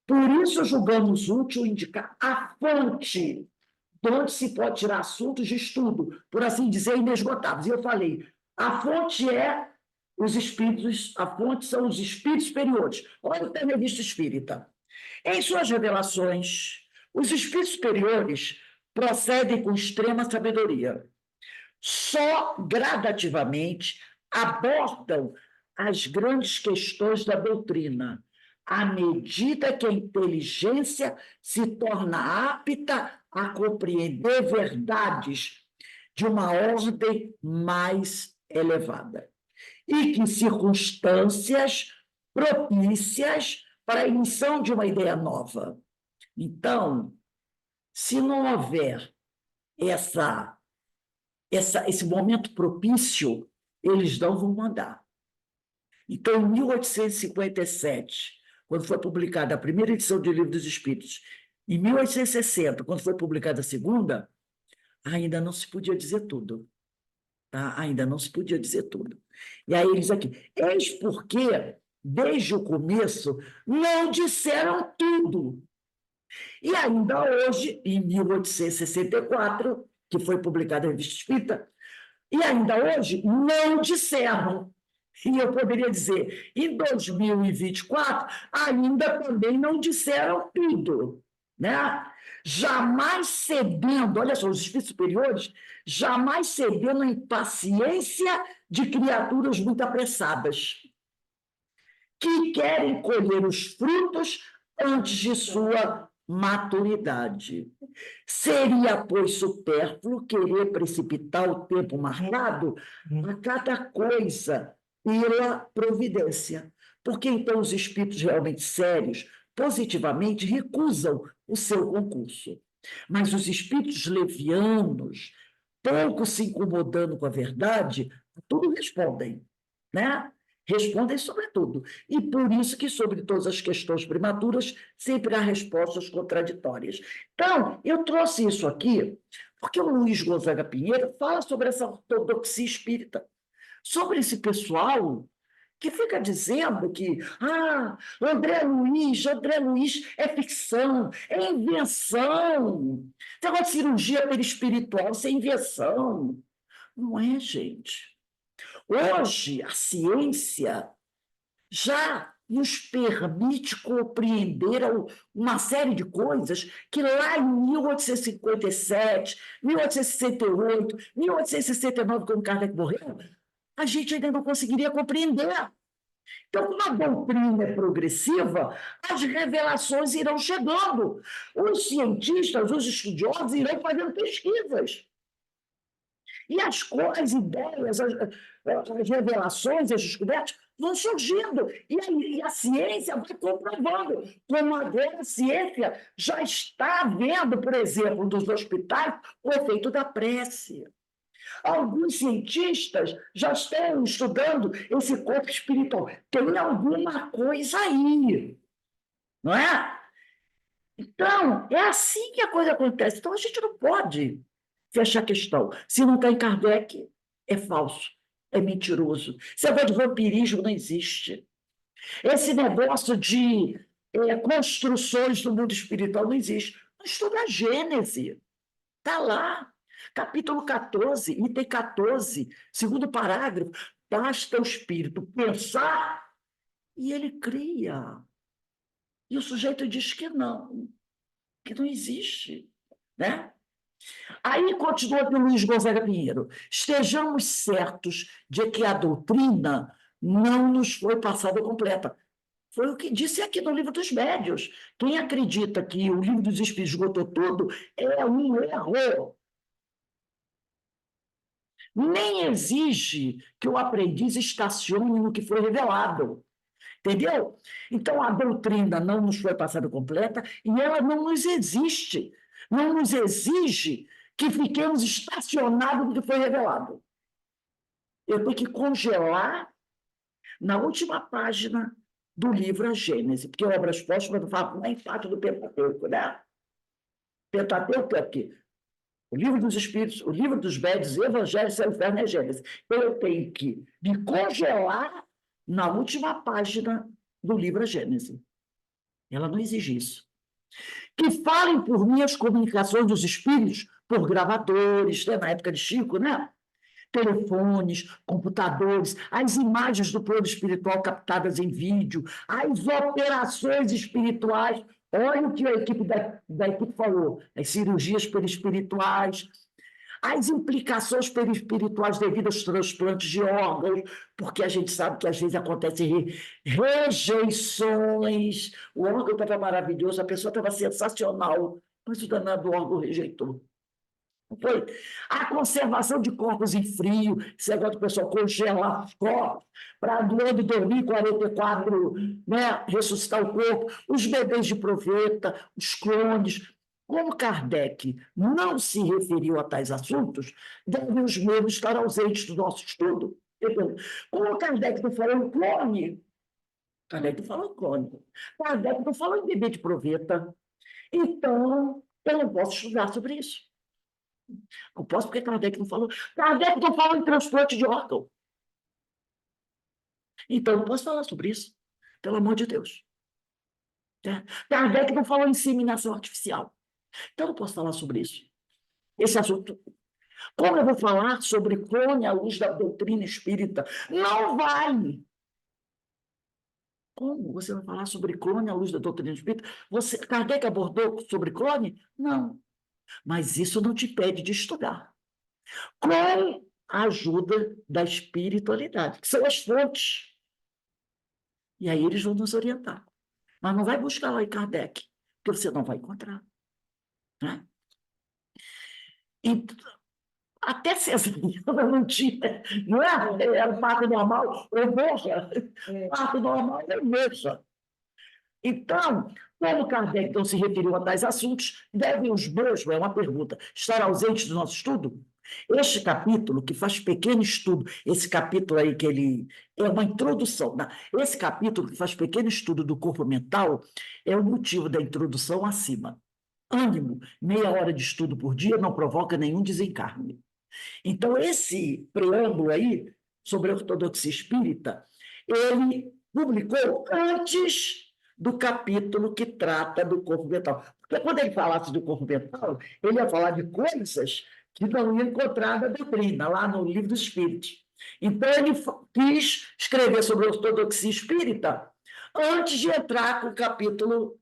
por isso julgamos útil indicar a fonte de onde se pode tirar assuntos de estudo, por assim dizer, inesgotáveis. E eu falei, a fonte é os espíritos, a fonte são os espíritos superiores. Olha o termo Revista Espírita. Em suas revelações, os espíritos superiores procedem com extrema sabedoria. Só gradativamente abordam as grandes questões da doutrina, à medida que a inteligência se torna apta a compreender verdades de uma ordem mais elevada, e que circunstâncias propícias para a emissão de uma ideia nova. Então, se não houver esse momento propício, eles não vão mandar. Então, em 1857, quando foi publicada a primeira edição do Livro dos Espíritos, em 1860, quando foi publicada a segunda, ainda não se podia dizer tudo. Tá? Ainda não se podia dizer tudo. E aí eles aqui, eis porque, desde o começo, não disseram tudo. E ainda hoje, em 1864, que foi publicada a Revista Espírita, e ainda hoje não disseram. E eu poderia dizer, em 2024, ainda também não disseram tudo, né? Jamais cedendo, olha só, os espíritos superiores, jamais cedendo à impaciência de criaturas muito apressadas, que querem colher os frutos antes de sua maturidade. Seria, pois, supérfluo querer precipitar o tempo marcado a cada coisa pela providência, porque então os espíritos realmente sérios, positivamente, recusam o seu concurso. Mas os espíritos levianos, pouco se incomodando com a verdade, tudo respondem, né? Respondem sobre tudo. E por isso que, sobre todas as questões prematuras, sempre há respostas contraditórias. Então, eu trouxe isso aqui porque o Luiz Gonzaga Pinheiro fala sobre essa ortodoxia espírita, sobre esse pessoal que fica dizendo que André Luiz é ficção, é invenção. Esse negócio de cirurgia perispiritual, isso é invenção. Não é, gente. Hoje, a ciência já nos permite compreender uma série de coisas que lá em 1857, 1868, 1869, quando Kardec morreu, a gente ainda não conseguiria compreender. Então, como a doutrina é progressiva, as revelações irão chegando. Os cientistas, os estudiosos irão fazendo pesquisas. E as ideias, as revelações, as descobertas vão surgindo. E a ciência vai comprovando. Como agora a ciência já está vendo, por exemplo, dos hospitais, o efeito da prece. Alguns cientistas já estão estudando esse corpo espiritual. Tem alguma coisa aí, não é? Então, é assim que a coisa acontece. Então, a gente não pode fecha a questão. Se não está em Kardec, é falso, é mentiroso. Esse negócio de vampirismo não existe. Esse negócio de construções do mundo espiritual não existe. Estuda a Gênese. Está lá. Capítulo 14, item 14, segundo parágrafo. Basta o espírito pensar e ele cria. E o sujeito diz que não existe, né? Aí continua aqui o Luiz Gonzaga Pinheiro. Estejamos certos de que a doutrina não nos foi passada completa. Foi o que disse aqui no Livro dos Médiuns. Quem acredita que o Livro dos Espíritos esgotou tudo é um erro. Nem exige que o aprendiz estacione no que foi revelado. Entendeu? Então, a doutrina não nos foi passada completa e ela não nos existe. Não nos exige que fiquemos estacionados no que foi revelado. Eu tenho que congelar na última página do livro A Gênese, porque Obras Póstumas fala nem parte do Pentateuco, né? Pentateuco é aqui. O Livro dos Espíritos, o Livro dos Médiuns, o Evangelho, Céu, Inferno e a Gênese. Então, eu tenho que me congelar na última página do livro A Gênese. Ela não exige isso. Que falem por mim as comunicações dos espíritos por gravadores, né? Na época de Chico, né? Telefones, computadores, as imagens do plano espiritual captadas em vídeo, as operações espirituais. Olha o que a equipe da equipe falou, as cirurgias perispirituais, as implicações perispirituais devidas aos transplantes de órgãos, porque a gente sabe que às vezes acontecem rejeições. O órgão estava maravilhoso, a pessoa estava sensacional, mas o danado do órgão rejeitou. Foi a conservação de corpos em frio, esse negócio do pessoal congelar os corpos, para no ano de 2044, né, ressuscitar o corpo, os bebês de proveta, os clones. Como Kardec não se referiu a tais assuntos, devem os mesmos estar ausentes do nosso estudo. Entendeu? Como Kardec não falou em clone, Kardec não falou em clone, Kardec não falou em bebê de proveta, então eu não posso estudar sobre isso. Não posso porque Kardec não falou. Kardec não falou em transplante de órgão. Então, não posso falar sobre isso, pelo amor de Deus. Kardec não falou em inseminação artificial. Então, não posso falar sobre isso. Esse assunto. Como eu vou falar sobre clone à luz da doutrina espírita? Não vai! Como você vai falar sobre clone à luz da doutrina espírita? Kardec abordou sobre clone? Não. Mas isso não te impede de estudar. Com a ajuda da espiritualidade, que são as fontes. E aí eles vão nos orientar. Mas não vai buscar lá em Kardec, porque você não vai encontrar. Né? Então, até cesariana não tinha, não é? Era parto normal, ou morra. Parto normal é morra. Então, como Kardec não se referiu a tais assuntos, devem os mesmos, é uma pergunta, estar ausentes do nosso estudo? Este capítulo, que faz pequeno estudo, esse capítulo aí que ele é uma introdução, né? Esse capítulo que faz pequeno estudo do corpo mental é o motivo da introdução acima. Ânimo, meia hora de estudo por dia não provoca nenhum desencarne. Então, esse preâmbulo aí, sobre a ortodoxia espírita, ele publicou antes do capítulo que trata do corpo mental. Porque quando ele falasse do corpo mental, ele ia falar de coisas que não ia encontrar na doutrina, lá no Livro dos Espíritos. Então, ele quis escrever sobre a ortodoxia espírita antes de entrar com o capítulo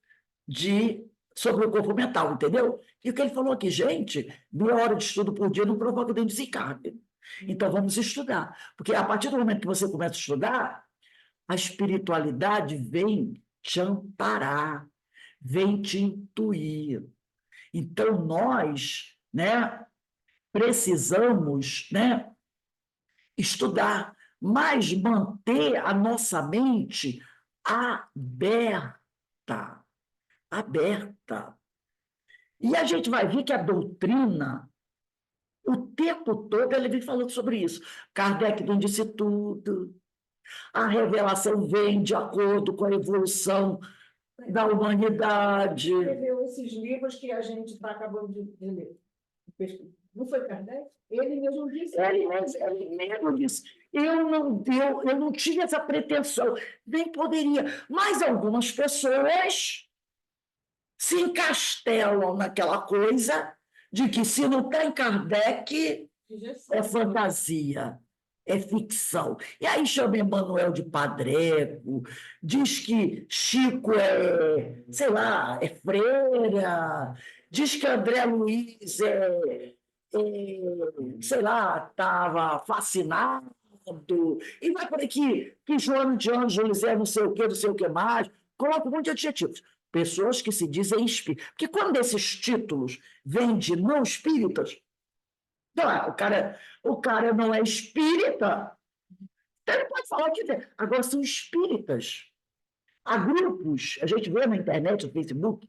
sobre o corpo mental, entendeu? E o que ele falou aqui, gente, meia hora de estudo por dia não provoca nem desencarne. Então, vamos estudar. Porque a partir do momento que você começa a estudar, a espiritualidade vem te amparar, vem te intuir. Então, nós, né, precisamos, né, estudar, mas manter a nossa mente aberta. Aberta. E a gente vai ver que a doutrina, o tempo todo, ele vem falando sobre isso. Kardec não disse tudo. A revelação vem de acordo com a evolução da humanidade. Escreveu esses livros que a gente está acabando de ler. Não foi Kardec? Ele mesmo disse. Ele mesmo disse, eu não tinha essa pretensão, nem poderia. Mas algumas pessoas se encastelam naquela coisa de que se não tem Kardec, é fantasia, é ficção. E aí chama Emmanuel de padreco, diz que Chico é, sei lá, é freira, diz que André Luiz sei lá, estava fascinado, e vai por aqui, que Joana de Ângeles é não sei o que mais, coloca um monte de adjetivos. Pessoas que se dizem espíritas. Porque quando esses títulos vêm de não espíritas, não, o cara não é espírita, então ele pode falar que tem. Agora são espíritas. Há grupos, a gente vê na internet, no Facebook,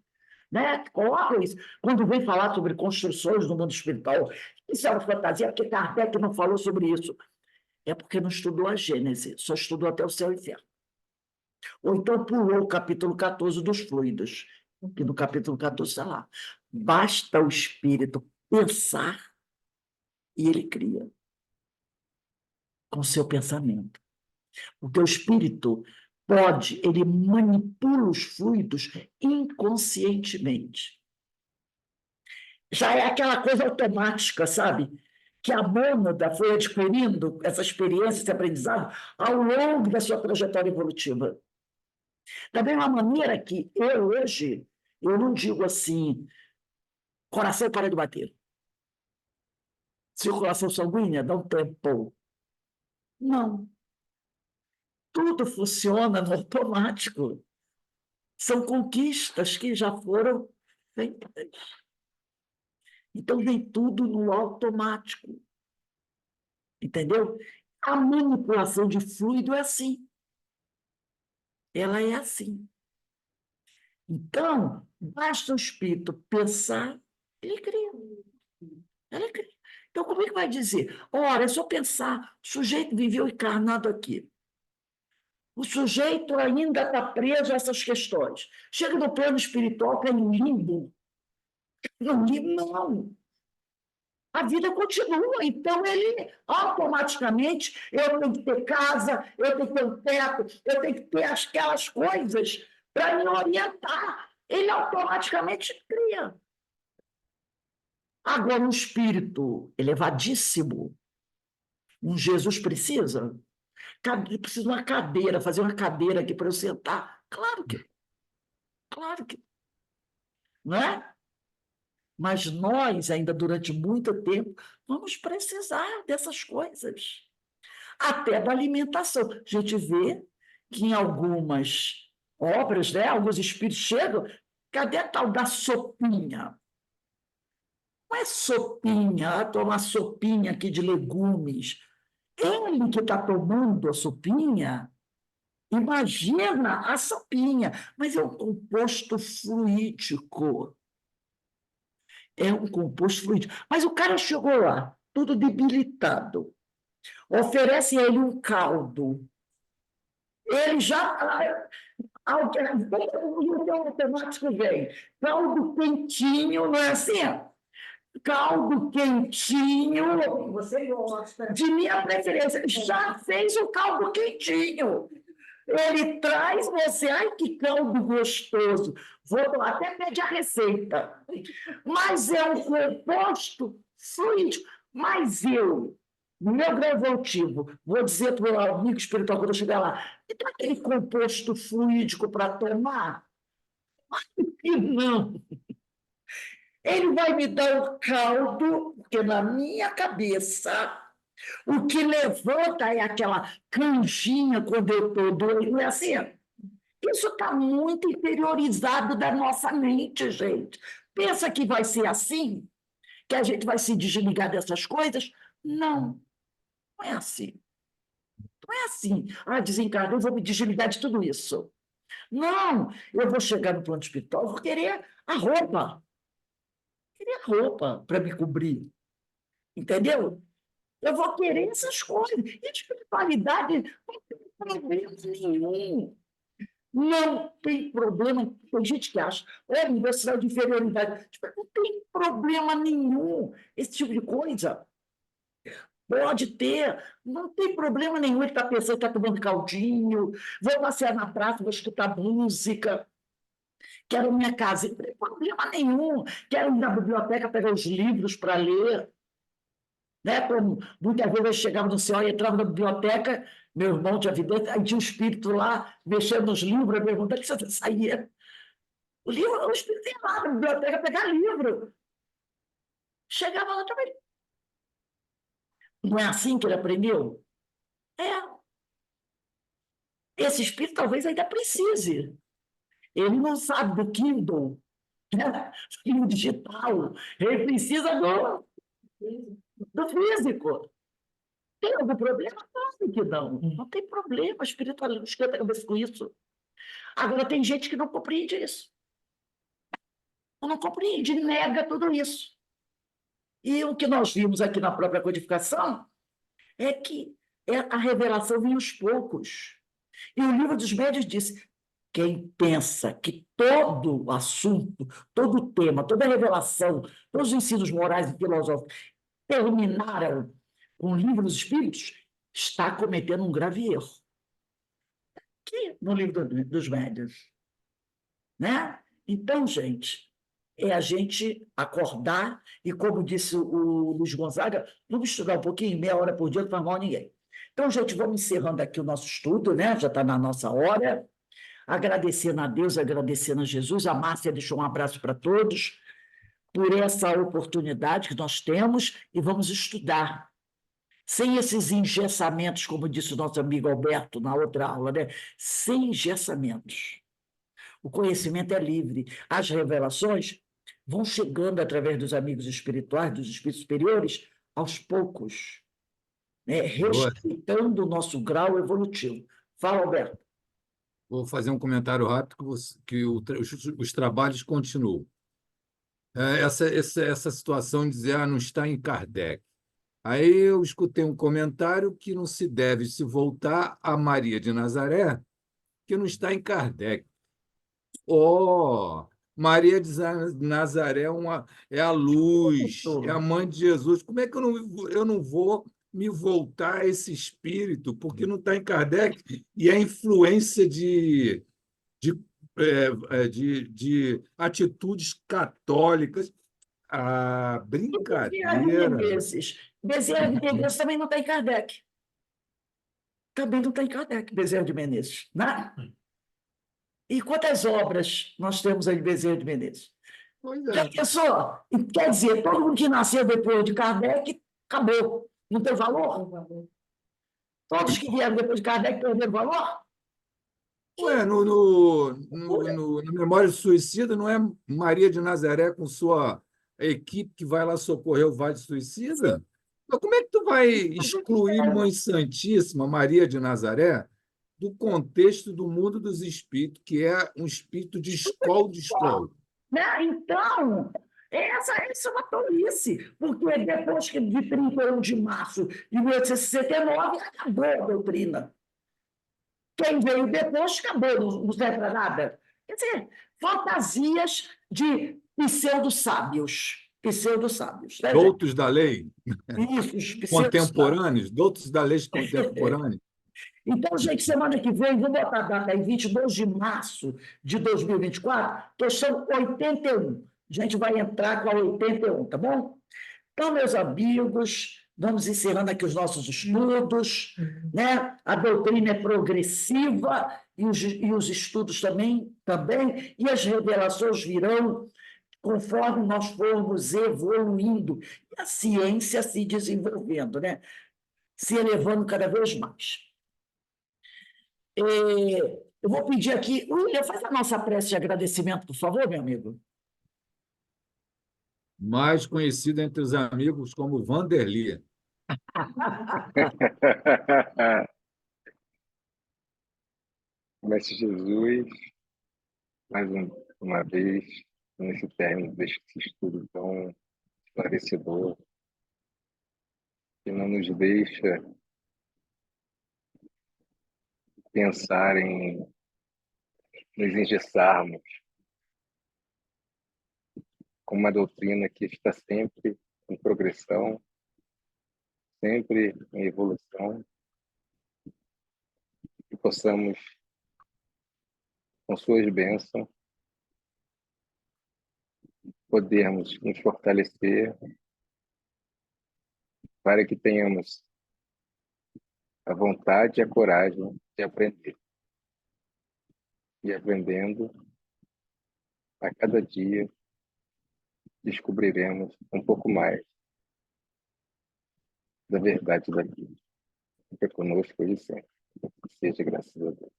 né, que colocam isso. Quando vem falar sobre construções do mundo espiritual, isso é uma fantasia, porque Kardec não falou sobre isso. É porque não estudou a Gênese, só estudou até o céu e inferno. Ou então pulou o capítulo 14 dos fluidos, que no capítulo 14 está lá. Basta o espírito pensar e ele cria com seu pensamento. Porque o espírito ele manipula os fluidos inconscientemente. Já é aquela coisa automática, sabe? Que a mônada foi adquirindo essa experiência, esse aprendizado, ao longo da sua trajetória evolutiva. Da mesma maneira que hoje, eu não digo assim, coração para de bater. Circulação sanguínea, dá um tempo. Não. Tudo funciona no automático. São conquistas que já foram feitas. Então, vem tudo no automático. Entendeu? A manipulação de fluido é assim. Ela é assim. Então, basta o espírito pensar, ele cria. Ele cria. Então, como é que vai dizer? Ora, é só pensar, o sujeito viveu encarnado aqui. O sujeito ainda está preso a essas questões. Chega no plano espiritual, tem um limbo. No limbo, não. A vida continua, então ele automaticamente, eu tenho que ter casa, eu tenho que ter um teto, eu tenho que ter aquelas coisas para me orientar. Ele automaticamente cria. Agora, um espírito elevadíssimo, um Jesus precisa? Precisa de uma cadeira, fazer uma cadeira aqui para eu sentar. Claro que, não é? Mas nós, ainda durante muito tempo, vamos precisar dessas coisas. Até da alimentação. A gente vê que em algumas obras, né, alguns espíritos chegam, cadê a tal da sopinha? Não é sopinha, tomar sopinha aqui de legumes. Ele que está tomando a sopinha, imagina a sopinha, mas é um composto fluídico. É um composto fluídico. Mas o cara chegou lá, tudo debilitado. Oferecem a ele um caldo. Ele já. O automático vem. Caldo quentinho, não é assim? Caldo quentinho. Você gosta. De minha preferência. Já fez o caldo quentinho. Ele traz você, ai que caldo gostoso. Vou até pedir a receita. Mas é um composto fluido. Mas eu, no meu grau evolutivo, vou dizer para o meu amigo espiritual quando eu chegar lá, e tem aquele composto fluídico para tomar? E não. Ele vai me dar o caldo, porque na minha cabeça o que levanta é aquela canjinha quando eu estou doido, não é assim? Isso está muito interiorizado da nossa mente, gente. Pensa que vai ser assim? Que a gente vai se desligar dessas coisas? Não, não é assim. Não é assim. Ah, desencarnou, eu vou me desligar de tudo isso. Não, eu vou chegar no plano espiritual, vou querer a roupa. Querer a roupa para me cobrir. Entendeu? Eu vou querer essas coisas. E a espiritualidade não tem problema nenhum. Não tem problema. Tem gente que acha, olha, universidade de inferioridade. Tipo, não tem problema nenhum. Esse tipo de coisa pode ter, não tem problema nenhum. Ele está pensando que está tomando caldinho, vou passear na praça, vou escutar música, quero minha casa. Não tem problema nenhum. Quero ir na biblioteca pegar os livros para ler. Né? Como muitas vezes eu chegava no céu e entrava na biblioteca, meu irmão tinha vidente, aí tinha um espírito lá, mexendo nos livros, eu perguntava, que você saía? O livro, o espírito ia lá na biblioteca pegar livro. Chegava lá também. Não é assim que ele aprendeu? É. Esse espírito talvez ainda precise. Ele não sabe do Kindle, né? Do digital. Ele precisa do físico. Tem algum problema? Claro que não. Não tem problema. A espiritualidade esquenta a cabeça com isso. Agora, tem gente que não compreende isso. Não compreende, nega tudo isso. E o que nós vimos aqui na própria codificação é que a revelação vem aos poucos. E o livro dos médios disse: quem pensa que todo o assunto, todo o tema, toda a revelação, todos os ensinos morais e filosóficos terminaram com o livro dos Espíritos, está cometendo um grave erro. Aqui no livro dos médios. Né? Então, gente, é a gente acordar e, como disse o Luiz Gonzaga, vamos estudar um pouquinho, meia hora por dia, não faz mal a ninguém. Então, gente, vamos encerrando aqui o nosso estudo, né? Já está na nossa hora. Agradecendo a Deus, agradecendo a Jesus. A Márcia deixou um abraço para todos por essa oportunidade que nós temos e vamos estudar. Sem esses engessamentos, como disse o nosso amigo Alberto na outra aula, né? Sem engessamentos. O conhecimento é livre. As revelações vão chegando através dos amigos espirituais, dos espíritos superiores, aos poucos, né? Respeitando o nosso grau evolutivo. Fala, Alberto. Vou fazer um comentário rápido que os trabalhos continuam. Essa situação de dizer, não está em Kardec. Aí eu escutei um comentário que não se deve se voltar a Maria de Nazaré, que não está em Kardec. Oh, Maria de Nazaré é a luz, é a mãe de Jesus. Como é que eu não vou me voltar a esse espírito? Porque não está em Kardec e a influência de, de atitudes católicas. Ah, Bezerra de brincadeira. Menezes. Bezerra de Menezes também não está em Kardec. Também não está em Kardec, Bezerra de Menezes. Né? E quantas obras nós temos aí de Bezerra de Menezes? Pois Já é. pensou? Quer dizer, todo mundo que nasceu depois de Kardec, acabou. Não tem valor? Todos que vieram depois de Kardec perderam valor? Ué, na Memória do Suicida, não é Maria de Nazaré com sua equipe que vai lá socorrer o Vale do Suicida? Mas como é que tu vai excluir Mãe Santíssima, Maria de Nazaré, do contexto do mundo dos espíritos, que é um espírito de escola de escola? Né? Então, essa é uma tolice, porque depois de 31 de março de 1869, acabou a doutrina. Quem veio depois acabou, não serve para nada. Quer dizer, fantasias de pseudo-sábios. Pseudo-sábios. Né, gente? Doutos da lei Isso, os pseudo-sábios. contemporâneos, doutos da lei contemporânea. Então, gente, semana que vem, vou botar a data aí, 22 de março de 2024, questão 81. A gente vai entrar com a 81, tá bom? Então, meus amigos, vamos encerrando aqui os nossos estudos, né? A doutrina é progressiva e os estudos também, e as revelações virão conforme nós formos evoluindo, e a ciência se desenvolvendo, né? Se elevando cada vez mais. Eu vou pedir aqui, William, faz a nossa prece de agradecimento, por favor, meu amigo. Mais conhecido entre os amigos como Vanderlia. Mestre Jesus, uma vez, nesse término desse estudo tão esclarecedor, que não nos deixa pensar em nos engessarmos com uma doutrina que está sempre em progressão, sempre em evolução, que possamos, com suas bênçãos, podermos nos fortalecer para que tenhamos a vontade e a coragem de aprender. E aprendendo, a cada dia, descobriremos um pouco mais da verdade da vida. Fica conosco hoje e sempre. Que seja graças a Deus.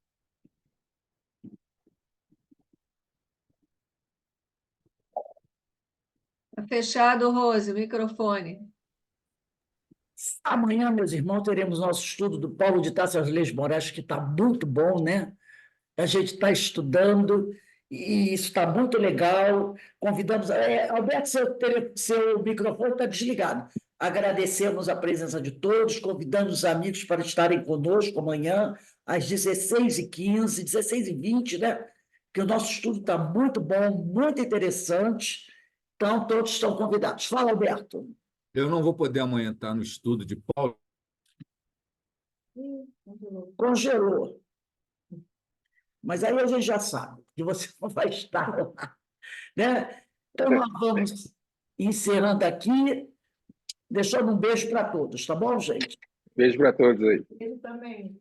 Tá fechado, Rose, o microfone. Amanhã, meus irmãos, teremos nosso estudo do Paulo de Tarso às Leis Morais, que está muito bom, né? A gente está estudando e isso está muito legal. Convidamos. Alberto, seu microfone está desligado. Agradecemos a presença de todos, convidamos os amigos para estarem conosco amanhã, às 16h15, 16h20, né? Porque o nosso estudo está muito bom, muito interessante. Então, todos estão convidados. Fala, Alberto. Eu não vou poder amanhã estar no estudo de Paulo. Congelou. Mas aí a gente já sabe que você não vai estar lá, né? Então, nós vamos encerrando aqui, deixando um beijo para todos, tá bom, gente? Beijo para todos aí. Ele também.